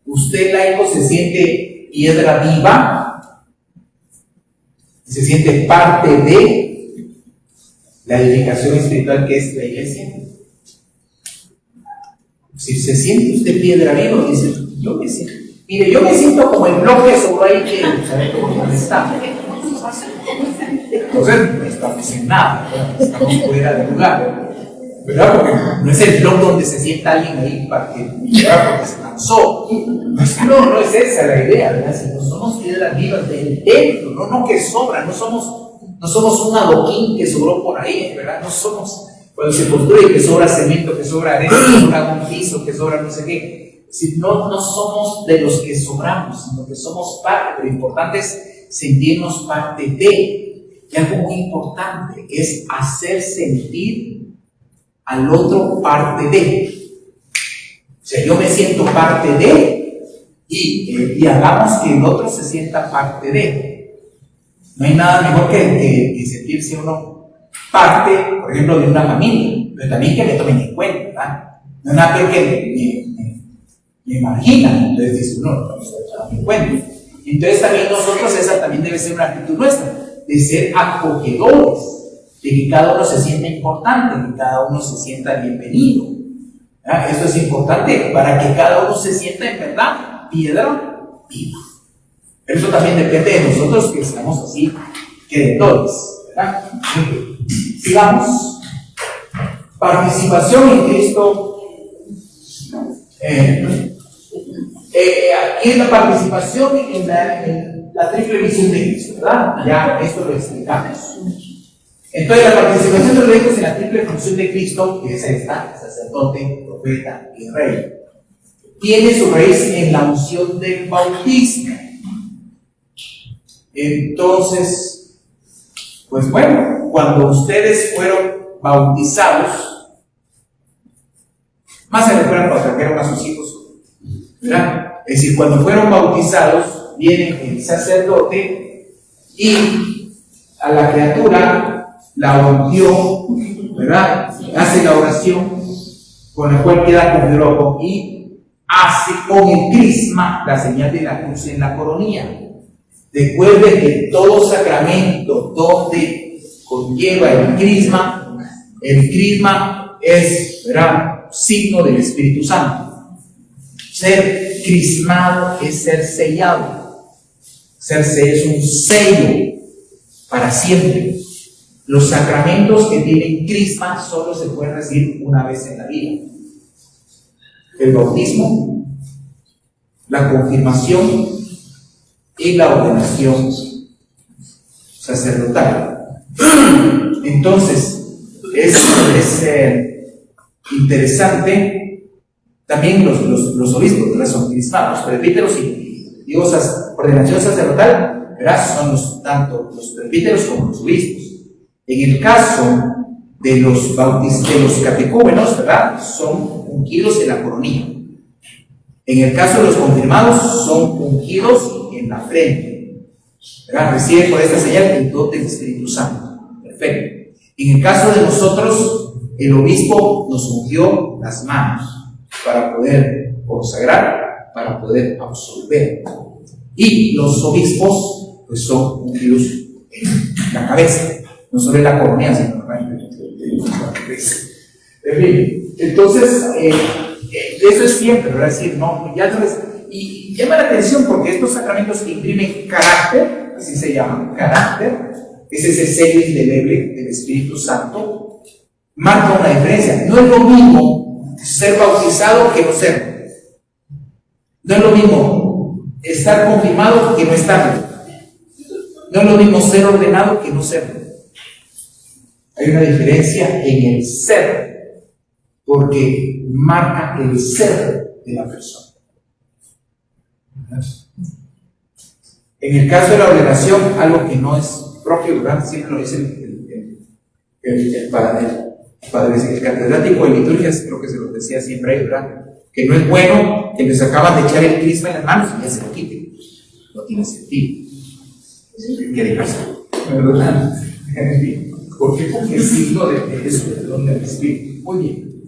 ¿usted, laico, se siente piedra viva? se siente parte de la edificación espiritual que es la iglesia. Si se siente usted piedra viva, dice, yo me siento. Mire, yo me siento como el bloque sobre ahí que ¿sabe cómo está? Entonces, no estamos en nada, ¿verdad? Estamos fuera de lugar, ¿verdad? Porque no es el blog donde se sienta alguien ahí para que, ¿verdad? Porque se cansó. No es esa la idea, ¿verdad? Si no somos piedras vivas del templo, no que sobra, no somos un adoquín que sobró por ahí, ¿verdad? No somos, cuando se construye que sobra cemento, que sobra arena, que sobra un piso, que sobra no sé qué. Si no somos de los que sobramos, sino que somos parte. Lo importante es sentirnos parte de. Y algo muy importante es hacer sentir al otro parte de. O sea, yo me siento parte de y hagamos que el otro se sienta parte de. No hay nada mejor que sentirse uno parte, por ejemplo, de una familia, pero también que me tomen en cuenta, ¿verdad? No es nada que me marginan, entonces dice uno, no se tomen en cuenta. Entonces también nosotros, esa también debe ser una actitud nuestra, de ser acogedores, de que cada uno se sienta importante, que cada uno se sienta bienvenido. ¿Ya? Esto es importante para que cada uno se sienta en verdad piedra viva. Pero eso también depende de nosotros que seamos así creditores. Sigamos. Participación en Cristo. Aquí es la participación en la triple visión de Cristo, ¿verdad? Ya esto lo explicamos. Entonces, la participación de los hijos en la triple función de Cristo, que es esta, sacerdote, profeta y rey, tiene su raíz en la unción del bautismo. Entonces, pues bueno, cuando ustedes fueron bautizados, más se recuerdan cuando trajeron a sus hijos, ¿verdad? Es decir, cuando fueron bautizados, viene el sacerdote y a la criatura la ungió, ¿verdad? Hace la oración con la cual queda con el ojo y hace con el crisma la señal de la cruz en la coronilla. Recuerde que todo sacramento donde conlleva el crisma es, ¿verdad?, signo del Espíritu Santo. Ser crismado es ser sellado. Es un sello para siempre. Los sacramentos que tienen crisma solo se pueden recibir una vez en la vida: el bautismo, la confirmación y la ordenación sacerdotal. Entonces, es interesante. También los obispos son crismados, presbíteros y digo, ordenación sacerdotal, ¿verdad? Son tanto los presbíteros como los obispos. En el caso de los catecúmenos, ¿verdad?, son ungidos en la coronilla. En el caso de los confirmados, son ungidos en la frente, ¿verdad? Reciben por esta señal el don del Espíritu Santo. Perfecto. En el caso de nosotros, el obispo nos ungió las manos para poder consagrar, para poder absolver. Y los obispos, pues, son ungidos en la cabeza, no solo en la coronilla, sino en la cabeza. En fin, entonces, eso es siempre, ¿verdad? Es decir, no, y llama la atención porque estos sacramentos imprimen carácter, así se llaman, carácter, es ese sello indeleble del Espíritu Santo, marca una diferencia. No es lo mismo ser bautizado que no serlo. No es lo mismo estar confirmado que no estarlo. No es lo mismo ser ordenado que no serlo. Hay una diferencia en el ser, porque marca el ser de la persona. En el caso de la ordenación, algo que no es propio, ¿verdad? Siempre lo dice el catedrático de liturgias, creo que se lo decía siempre, ¿verdad? Que no es bueno que les acaban de echar el crisma en las manos y ya se lo quiten. No tiene sentido. ¿Qué le pasa? ¿Verdad? ¿Por qué? Porque es signo de eso, de don del Espíritu. Muy bien.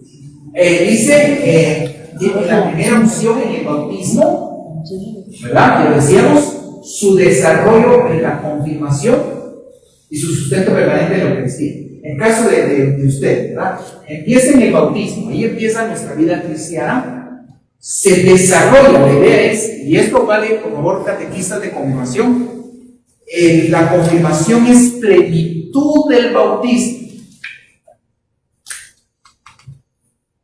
Dice la primera unción en el bautismo, ¿verdad? Que decíamos, su desarrollo en la confirmación y su sustento permanente en la Eucaristía. En caso de usted, ¿verdad? Empieza en el bautismo, ahí empieza nuestra vida cristiana, se desarrolla, la idea es, y esto vale, por favor, catequistas de confirmación, la confirmación es plenitud del bautismo.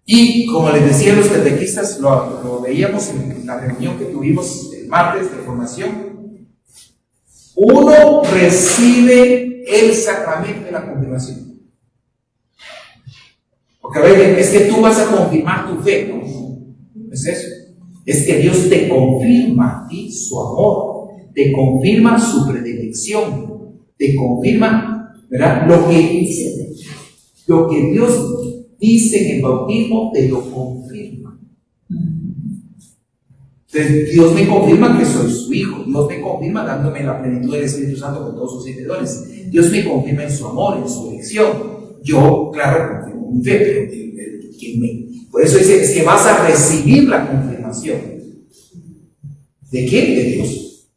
Y como les decía los catequistas, lo veíamos en la reunión que tuvimos el martes de formación, uno recibe el sacramento de la confirmación. Porque a ver, es que tú vas a confirmar tu fe, ¿no? No es eso. Es que Dios te confirma a ti su amor, te confirma su predilección, te confirma, ¿verdad? Lo que Dios dice en el bautismo, te lo confirma. Entonces, Dios me confirma que soy su hijo, Dios me confirma dándome la plenitud del Espíritu Santo con todos sus 7 dones, Dios me confirma en su amor, en su elección. Yo, claro, confirmo mi fe, pero por eso dice, es que vas a recibir la confirmación. ¿De quién? De Dios.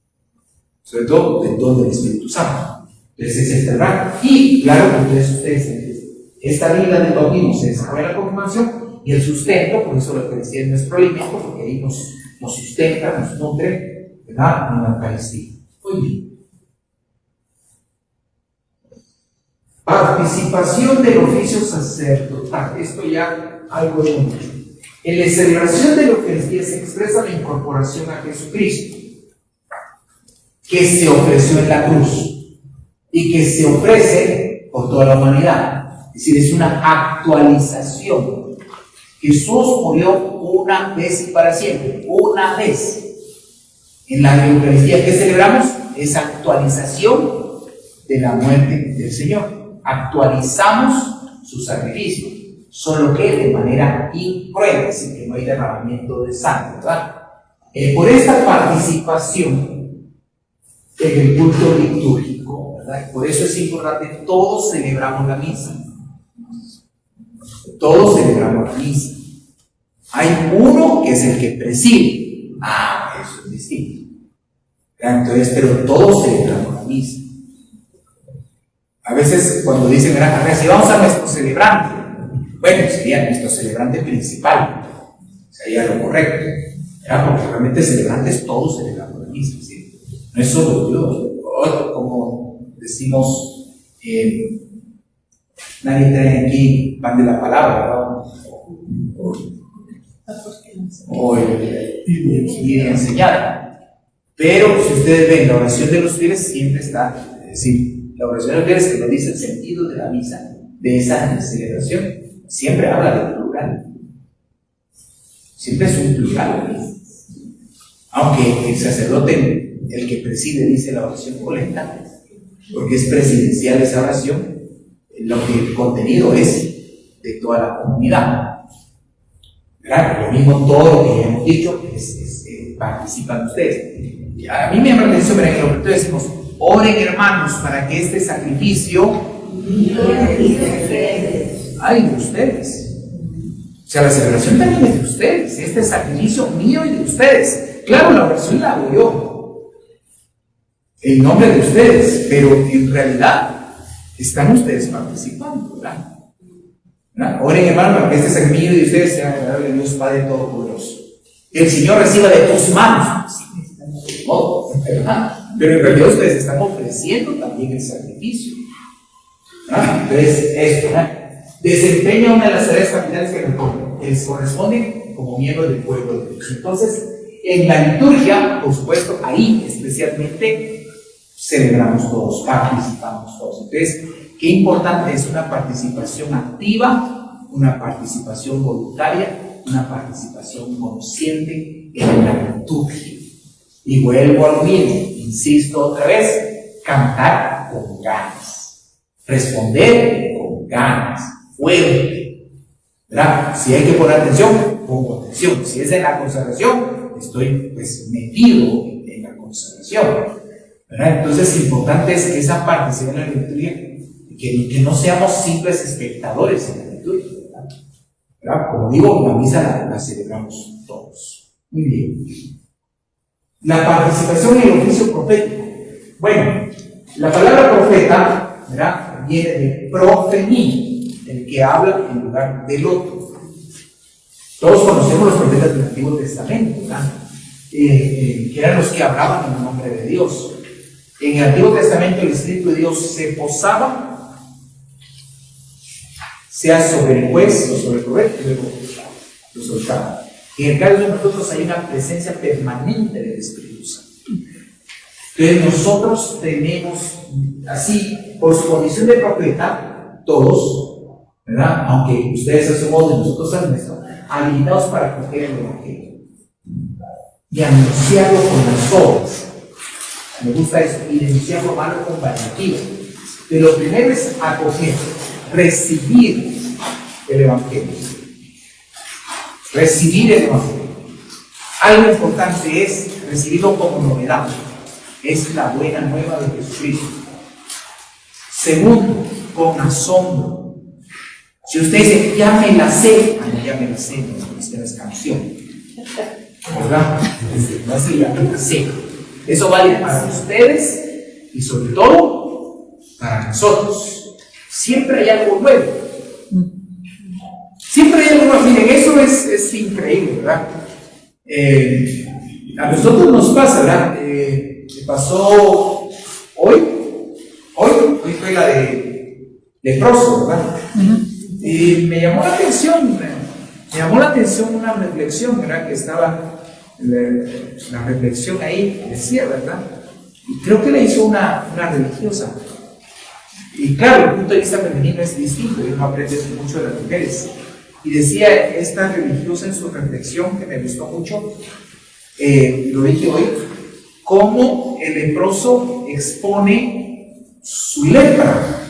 Sobre todo del don del Espíritu Santo. Entonces es verdad. Y claro, ustedes, esta vida del bautismo se desarrolla la confirmación y el sustento, por eso lo que decía es nuestro alimento, porque ahí nos sustenta, nos nutre, ¿verdad? En la Eucaristía. Muy bien. Participación del oficio sacerdotal. Esto ya algo de mucho. En la celebración de la Eucaristía se expresa la incorporación a Jesucristo, que se ofreció en la cruz y que se ofrece por toda la humanidad. Es decir, es una actualización. Jesús murió una vez y para siempre, una vez. En la Eucaristía que celebramos es actualización de la muerte del Señor. Actualizamos su sacrificio, solo que de manera incruenta, sin que no hay derramamiento de sangre, ¿verdad? Por esta participación en el culto litúrgico, ¿verdad? Por eso es importante, todos celebramos la misa. Todos celebramos la misa. Hay uno que es el que preside. Eso es distinto. Entonces, pero todos celebramos la misa. A veces cuando dicen, recibamos a nuestro celebrante, bueno, sería nuestro celebrante principal, sería lo correcto, ¿verdad? Porque realmente celebrantes todos celebramos la misa, ¿sí? No es solo Dios, como decimos, nadie trae aquí pan de la palabra, ¿verdad? O y enseñar. Pero si ustedes ven, la oración de los fieles siempre está, es decir, la oración de los fieles que nos dice el sentido de la misa, de esa celebración, siempre habla de plural. Siempre es un plural. Aunque el sacerdote, el que preside, dice la oración colecta, porque es presidencial esa oración, lo que el contenido es de toda la comunidad. ¿Verdad? Lo mismo todo lo que ya hemos dicho, participan ustedes. A mí me llama la atención, verán que lo que decimos, oren hermanos para que este sacrificio ay de ustedes. O sea, la celebración también es de ustedes, este sacrificio mío y de ustedes. Claro, la oración la hago yo en nombre de ustedes, pero en realidad están ustedes participando, ¿verdad? Oren hermanos para que este sacrificio de ustedes sea agradable a Dios Padre Todopoderoso. El Señor reciba de tus manos, sí, ¿verdad? Pero en realidad ustedes están ofreciendo también el sacrificio. Entonces, esto, desempeña una de las tareas capitales que les corresponden como miembro del pueblo de Dios. Entonces, en la liturgia, por supuesto, ahí especialmente celebramos todos, participamos todos. Entonces, qué importante es una participación activa, una participación voluntaria, una participación consciente en la liturgia. Y vuelvo a lo mismo, insisto otra vez, cantar con ganas, responder con ganas, fuerte, ¿verdad? Si hay que poner atención, pongo atención. Si es en la consagración, estoy pues metido en la consagración, ¿verdad? Entonces, lo importante es que esa participación en la liturgia, que no seamos simples espectadores en la liturgia, ¿verdad? Como digo, la misa la celebramos todos. Muy bien. La participación en el oficio profético. Bueno, la palabra profeta ¿verdad? Viene de profení, el que habla en lugar del otro. Todos conocemos los profetas del Antiguo Testamento, ¿verdad? Que eran los que hablaban en el nombre de Dios. En el Antiguo Testamento el Espíritu de Dios se posaba, sea sobre el juez o sobre el profeta, y luego lo soltaba. En el caso de nosotros hay una presencia permanente del Espíritu Santo. Entonces nosotros tenemos, así, por su condición de profeta, todos, ¿verdad? Aunque ustedes a su modo y nosotros a nuestro, habilitados para acoger el Evangelio y anunciarlo con las obras. Me gusta eso, y denunciar lo malo con valentía. Pero lo primero es acoger, recibir el Evangelio. Recibir el Evangelio. Algo importante es recibirlo como novedad. Es la buena nueva de Jesucristo. Segundo, con asombro. Si usted dice, ya me la sé, ya me la sé, no es canción, ¿verdad? No es ya me la sé. Eso vale para ustedes y sobre todo para nosotros. Siempre hay algo nuevo. Siempre hay algo nuevo. Miren, eso es increíble, ¿verdad? A nosotros nos pasa, ¿verdad? Pasó hoy fue la de leproso, ¿verdad? Y me llamó la atención una reflexión, ¿verdad? Que estaba la reflexión ahí, decía, ¿verdad? Y creo que la hizo una religiosa. Y claro, el punto de vista femenino es distinto, y uno aprende mucho de las mujeres. Y decía esta religiosa en su reflexión, que me gustó mucho, lo dije hoy, cómo el leproso expone su lepra.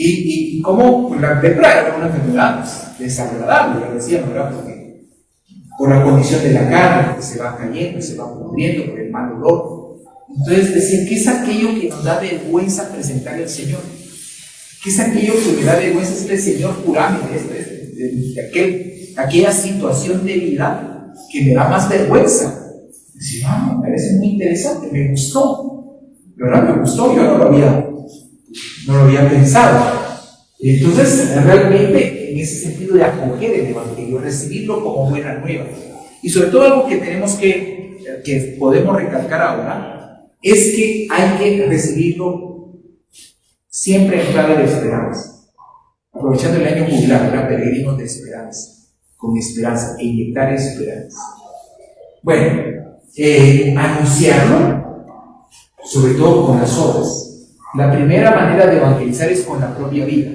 Y cómo la lepra era una enfermedad desagradable, lo decía, ¿verdad? Porque por la condición de la carne, que se va cayendo, se va pudriendo por el mal olor. Entonces decir, ¿qué es aquello que nos da vergüenza presentar al Señor? ¿Qué es aquello que me da vergüenza decirle, Señor, curame de aquella situación de vida que me da más vergüenza? Decir, me parece muy interesante, me gustó, ¿verdad? Me gustó, yo no lo había pensado. Entonces, realmente, en ese sentido de acoger el Evangelio, recibirlo como buena nueva. Y sobre todo algo que tenemos que podemos recalcar ahora, es que hay que recibirlo siempre en clave de esperanza. Aprovechando el año jubilar, ¿verdad? Peregrinos de esperanza, con esperanza, e inyectar esperanza. Bueno, anunciarlo, sobre todo con las obras. La primera manera de evangelizar es con la propia vida.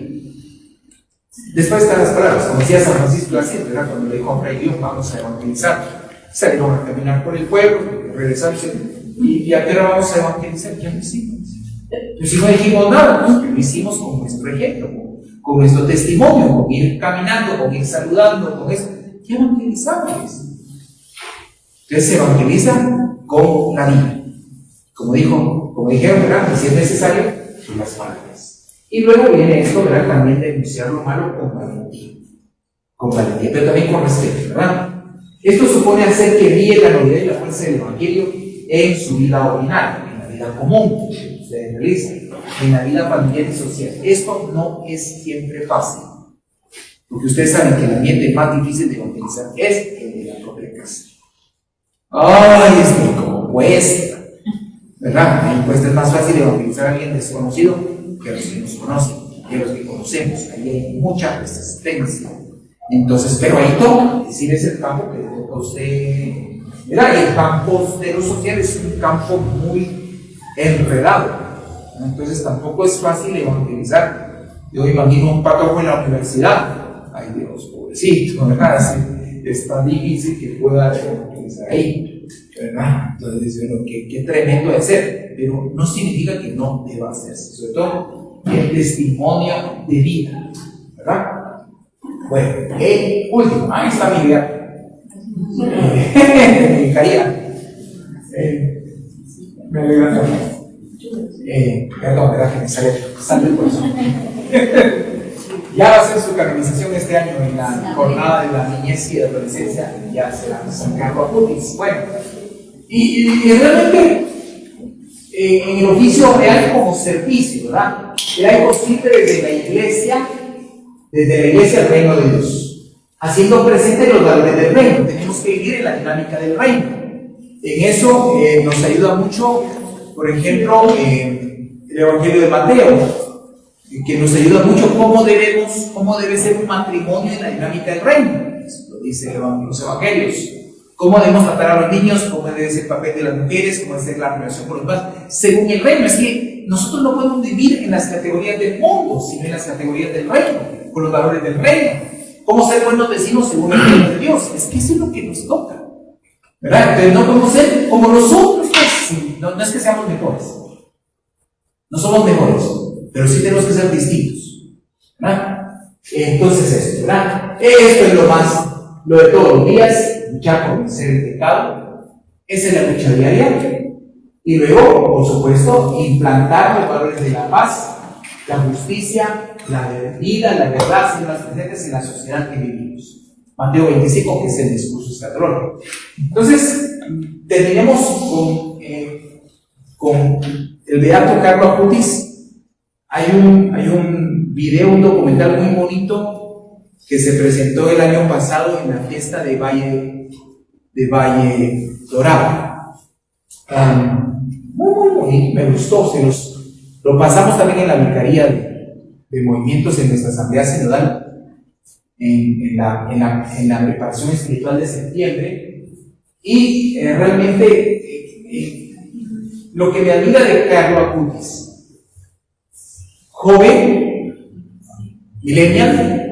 Después están las palabras, como decía San Francisco de Asís, ¿verdad? Cuando le dijo a Fray Dios, vamos a evangelizar. Salieron a caminar por el pueblo, regresarse, y a qué hora vamos a evangelizar, ya lo hicimos. Pues si no dijimos nada, pues lo hicimos con nuestro ejemplo, con nuestro testimonio, con ir caminando, con ir saludando, con eso. ¿Qué evangelizamos? Entonces se evangeliza con la vida. Como dijeron, ¿verdad? Si es necesario, con las palabras. Y luego viene esto, ¿verdad? También de denunciar lo malo con valentía. Con valentía, pero también con respeto, ¿verdad? Esto supone hacer que brille la novedad y la fuerza del Evangelio en su vida ordinaria, en la vida común que ustedes realizan, en la vida familiar y social. Esto no es siempre fácil, porque ustedes saben que el ambiente más difícil de evangelizar es el de la propia casa. ¡Ay, es que como cuesta! ¿Verdad? A mí cuesta, es más fácil evangelizar a alguien desconocido que a los que nos conocen, que a los que conocemos. Ahí hay mucha resistencia. Entonces, pero ahí toca, decir, es el campo que le toca a usted. ¿Verdad? Y el campo de lo social es un campo muy enredado. Entonces, tampoco es fácil evangelizar. Yo imagino un patojo en la universidad. Ay, Dios, pobrecito, ¿verdad? Es tan difícil que pueda evangelizar ahí, ¿verdad? Entonces, bueno, qué tremendo de ser, pero no significa que no deba hacerse, sobre todo el testimonio de vida, ¿verdad? Bueno, último, ahí está mi idea. Me caía. Me alegra también. Perdón, ¿verdad? Que me sale el corazón. Ya va a ser su canonización este año en la jornada de la niñez y de adolescencia, ya será San Carlos Acutis. Bueno, y realmente en el oficio real como servicio, ¿verdad? El laico sirve desde la iglesia al reino de Dios, haciendo presente los valores del reino. Tenemos que vivir en la dinámica del reino. En eso nos ayuda mucho, por ejemplo, el Evangelio de Mateo, que nos ayuda mucho cómo debe ser un matrimonio en la dinámica del reino. Eso lo dice los evangelios. Cómo debemos tratar a los niños, cómo debe ser el papel de las mujeres, cómo debe ser la relación con los demás, según el reino. Es que nosotros no podemos vivir en las categorías del mundo, sino en las categorías del reino, con los valores del reino. Cómo ser buenos vecinos según el reino de Dios. Es que eso es lo que nos toca, ¿verdad? Entonces no podemos ser como nosotros, pues. No es que seamos mejores, no somos mejores, pero sí tenemos que ser distintos, ¿verdad? Entonces esto, ¿verdad? Esto es lo de todos los días. Luchar por vencer el pecado, esa es la lucha diaria. Y luego, por supuesto, implantar los valores de la paz, la justicia, la vida, la verdad, ser más presentes en la sociedad que vivimos. Mateo 25, que es el discurso escatológico. Entonces, terminemos con el beato Carlo Acutis. Hay un video, un documental muy bonito que se presentó el año pasado en la fiesta de Valle Dorado. Muy bonito, me gustó. Lo pasamos también en la vicaría de movimientos en nuestra asamblea sinodal, en la preparación espiritual de septiembre. Y realmente lo que me admira de Carlo Acutis, joven, millennial,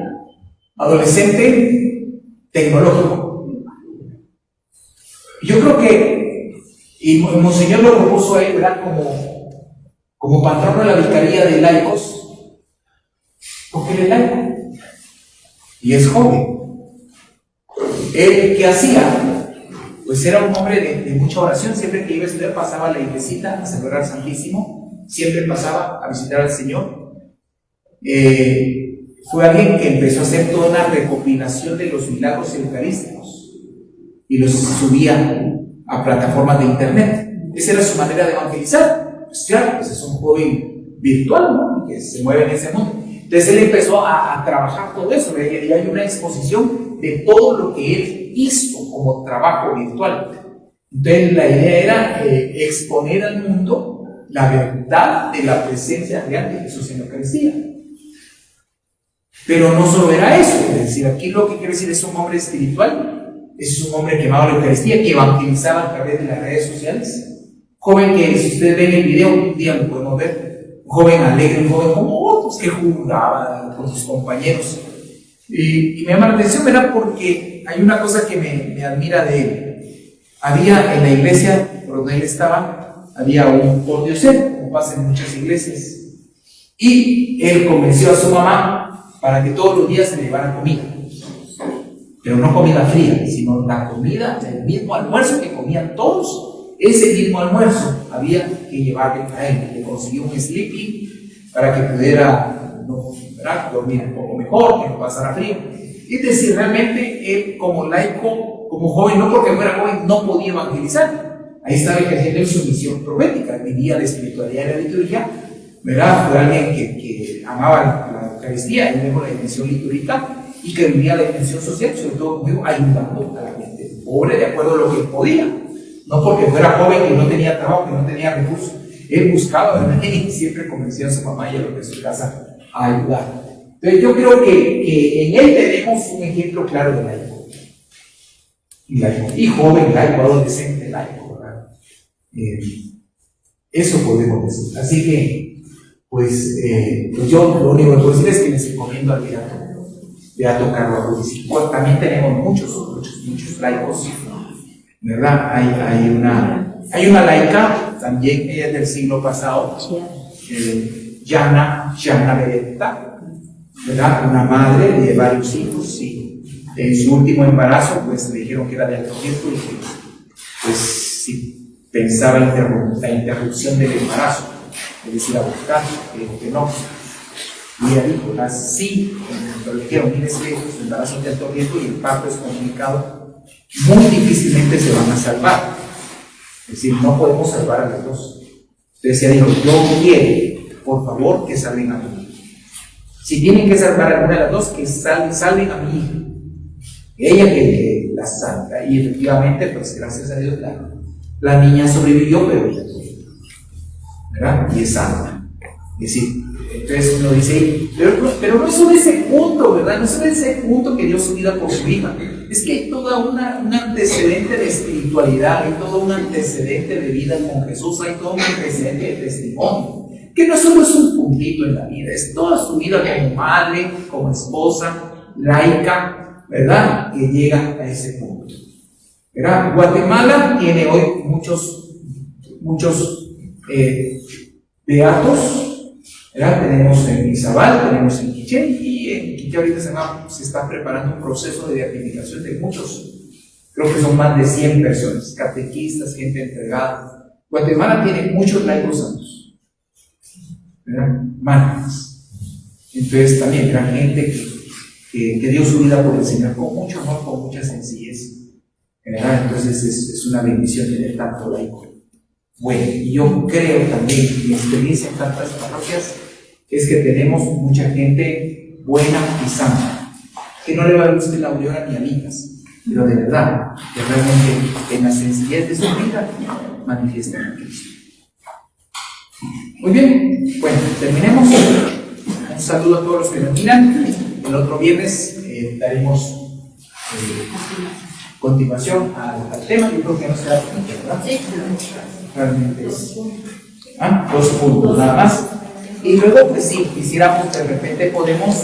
adolescente, tecnológico. Yo creo que, y Monseñor lo propuso a él, ¿verdad? Como patrono de la vicaría de laicos, porque él es laico y es joven. Él, ¿qué hacía? Pues era un hombre de mucha oración. Siempre que iba a estudiar pasaba a la iglesita a celebrar al Santísimo, siempre pasaba a visitar al Señor. Fue alguien que empezó a hacer toda una recopilación de los milagros eucarísticos y los subía a plataformas de internet. Esa era su manera de evangelizar. Pues claro, pues es un joven virtual, ¿no? Que se mueve en ese mundo. Entonces él empezó a trabajar todo eso, y hay una exposición de todo lo que él hizo como trabajo virtual. Entonces la idea era exponer al mundo la verdad de la presencia real de Jesús en la Eucaristía. Pero no solo era eso, es decir, aquí lo que quiero decir es un hombre espiritual, es un hombre que amaba la Eucaristía, que evangelizaba a través de las redes sociales. Joven que, si ustedes ven el video, un día lo podemos ver, un joven alegre, un joven como otros, que jugaba con sus compañeros. Y me llama la atención, ¿verdad? Porque hay una cosa que me admira de él. Había en la iglesia por donde él estaba, había un pordiosero, como pasa en muchas iglesias. Y él convenció a su mamá para que todos los días se le llevara comida, pero no comida fría, sino la comida del mismo almuerzo que comían todos. Ese mismo almuerzo había que llevarle a él. Le consiguió un sleeping para que pudiera dormir un poco mejor, que no pasara frío. Es decir, realmente él como laico, como joven, no porque fuera joven, no podía evangelizar. Ahí estaba ejerciendo su misión profética, vivía la espiritualidad y la liturgia, ¿verdad? Fue alguien que amaba la Eucaristía y luego la dimensión litúrgica, y que vivía la dimensión social, sobre todo ayudando a la gente pobre de acuerdo a lo que podía. No porque fuera joven, que no tenía trabajo, que no tenía recursos. Él buscaba, ¿verdad? Y siempre convencía a su mamá y a los de su casa a ayudar. Entonces yo creo que en él tenemos un ejemplo claro de laico. Y joven laico, adolescente laico, ¿verdad? Eso podemos decir. Así que, pues yo lo único que puedo decir es que les recomiendo al beato Carlo Acutis. También tenemos muchos laicos, ¿verdad? Hay una laica, también ella es del siglo pasado, Gianna Beretta, ¿verdad? Una madre de varios hijos, y en su último embarazo, pues le dijeron que era de alto riesgo y que, pues, si pensaba la interrupción del embarazo, es decir, abortar, dijo que no. Y ella dijo, sí, pero le dijeron, mire, su embarazo es de alto riesgo y el parto es complicado, muy difícilmente se van a salvar. Es decir, no podemos salvar a los dos. Entonces ella dijo, yo quiero, por favor, que salven a mi hija. Si tienen que salvar a alguna de las dos, que salven a mi hija. Ella que la salva. Y efectivamente, pues gracias a Dios, la niña sobrevivió, pero ella no, ¿verdad? Y es salva. Es decir, entonces uno dice, pero no es solo ese punto, ¿verdad? No es solo ese punto que Dios su vida por su hija. Es que hay todo un antecedente de espiritualidad, hay todo un antecedente de vida con Jesús, hay todo un antecedente de testimonio, que no solo es un puntito en la vida, es toda su vida como madre, como esposa, laica, ¿verdad? Que llega a ese punto, ¿verdad? Guatemala tiene hoy muchos beatos, ¿verdad? Tenemos en Izabal, tenemos en Quiché, y en Quiché ahorita se está preparando un proceso de beatificación de muchos, creo que son más de 100 personas, catequistas, gente entregada. Guatemala tiene muchos laicos santos, ¿verdad? Mártires. Entonces también era gente que dio su vida por el Señor con mucho amor, con mucha sencillez, ¿verdad? Entonces es una bendición tener tanto laico. Bueno, y yo creo también, mi experiencia en tantas parroquias, es que tenemos mucha gente buena y santa, que no le va a gustar la aureola ni amigas, pero de verdad, que realmente en la sencillez de su vida manifiestan a Cristo. Muy bien, bueno, terminemos. Un saludo a todos los que nos miran. El otro viernes daremos continuación al tema. Yo creo que no será mucho, ¿verdad? Sí. Realmente es 2 puntos nada más. Y luego, pues sí, quisiéramos, de repente podemos,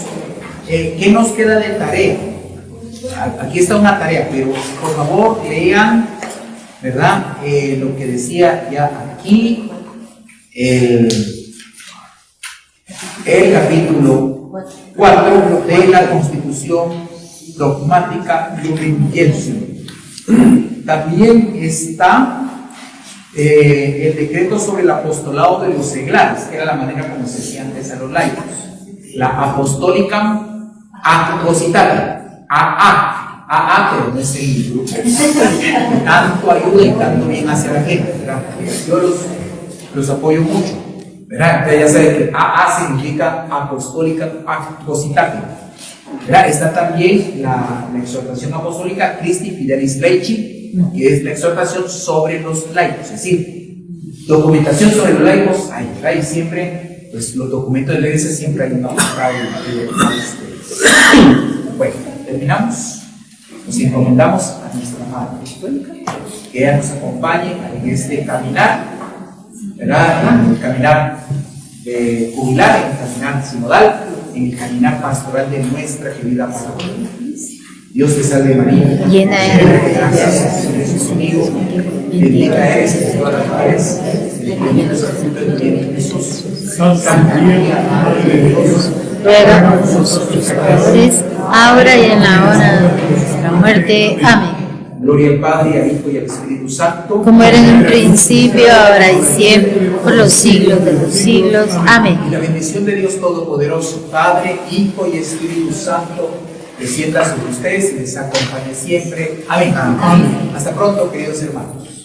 ¿qué nos queda de tarea? Aquí está una tarea, pero por favor lean, ¿verdad? Lo que decía ya aquí, el capítulo 4 de la Constitución Dogmática Lumen Gentium. También está el decreto sobre el apostolado de los seglares, que era la manera como se decía antes a los laicos. La Apostólica Apostolata, AA, pero no es el grupo. Tanto ayuda y tanto bien hacia la gente, ¿verdad? Yo los apoyo mucho, ¿verdad? Entonces ya saben que AA significa Apostólica Apostolata, ¿verdad? Está también la exhortación apostólica Christi Fidelis Laici, que es la exhortación sobre los laicos, es decir, documentación sobre los laicos, hay siempre, pues los documentos de la iglesia siempre hay una Bueno, terminamos, nos encomendamos a nuestra Madre Apostólica, que ella nos acompañe en este caminar, ¿verdad? En el caminar jubilar, en el caminar sinodal, en el caminar pastoral de nuestra querida parroquia. Dios te salve María, llena de gracia, el Señor es contigo, bendita eres entre todas las mujeres, bendito es el fruto de tu vientre Jesús. Santa María, Madre de Dios, ruega por nosotros pecadores, ahora y en la hora de nuestra muerte. Amén. Gloria al Padre, al Hijo y al Espíritu Santo, como era en un principio, ahora y siempre, por los siglos de los siglos. Amén. Y la bendición de Dios Todopoderoso, Padre, Hijo y Espíritu Santo, descienda sobre ustedes y les acompañe siempre. Amén. Amén. Hasta pronto, queridos hermanos.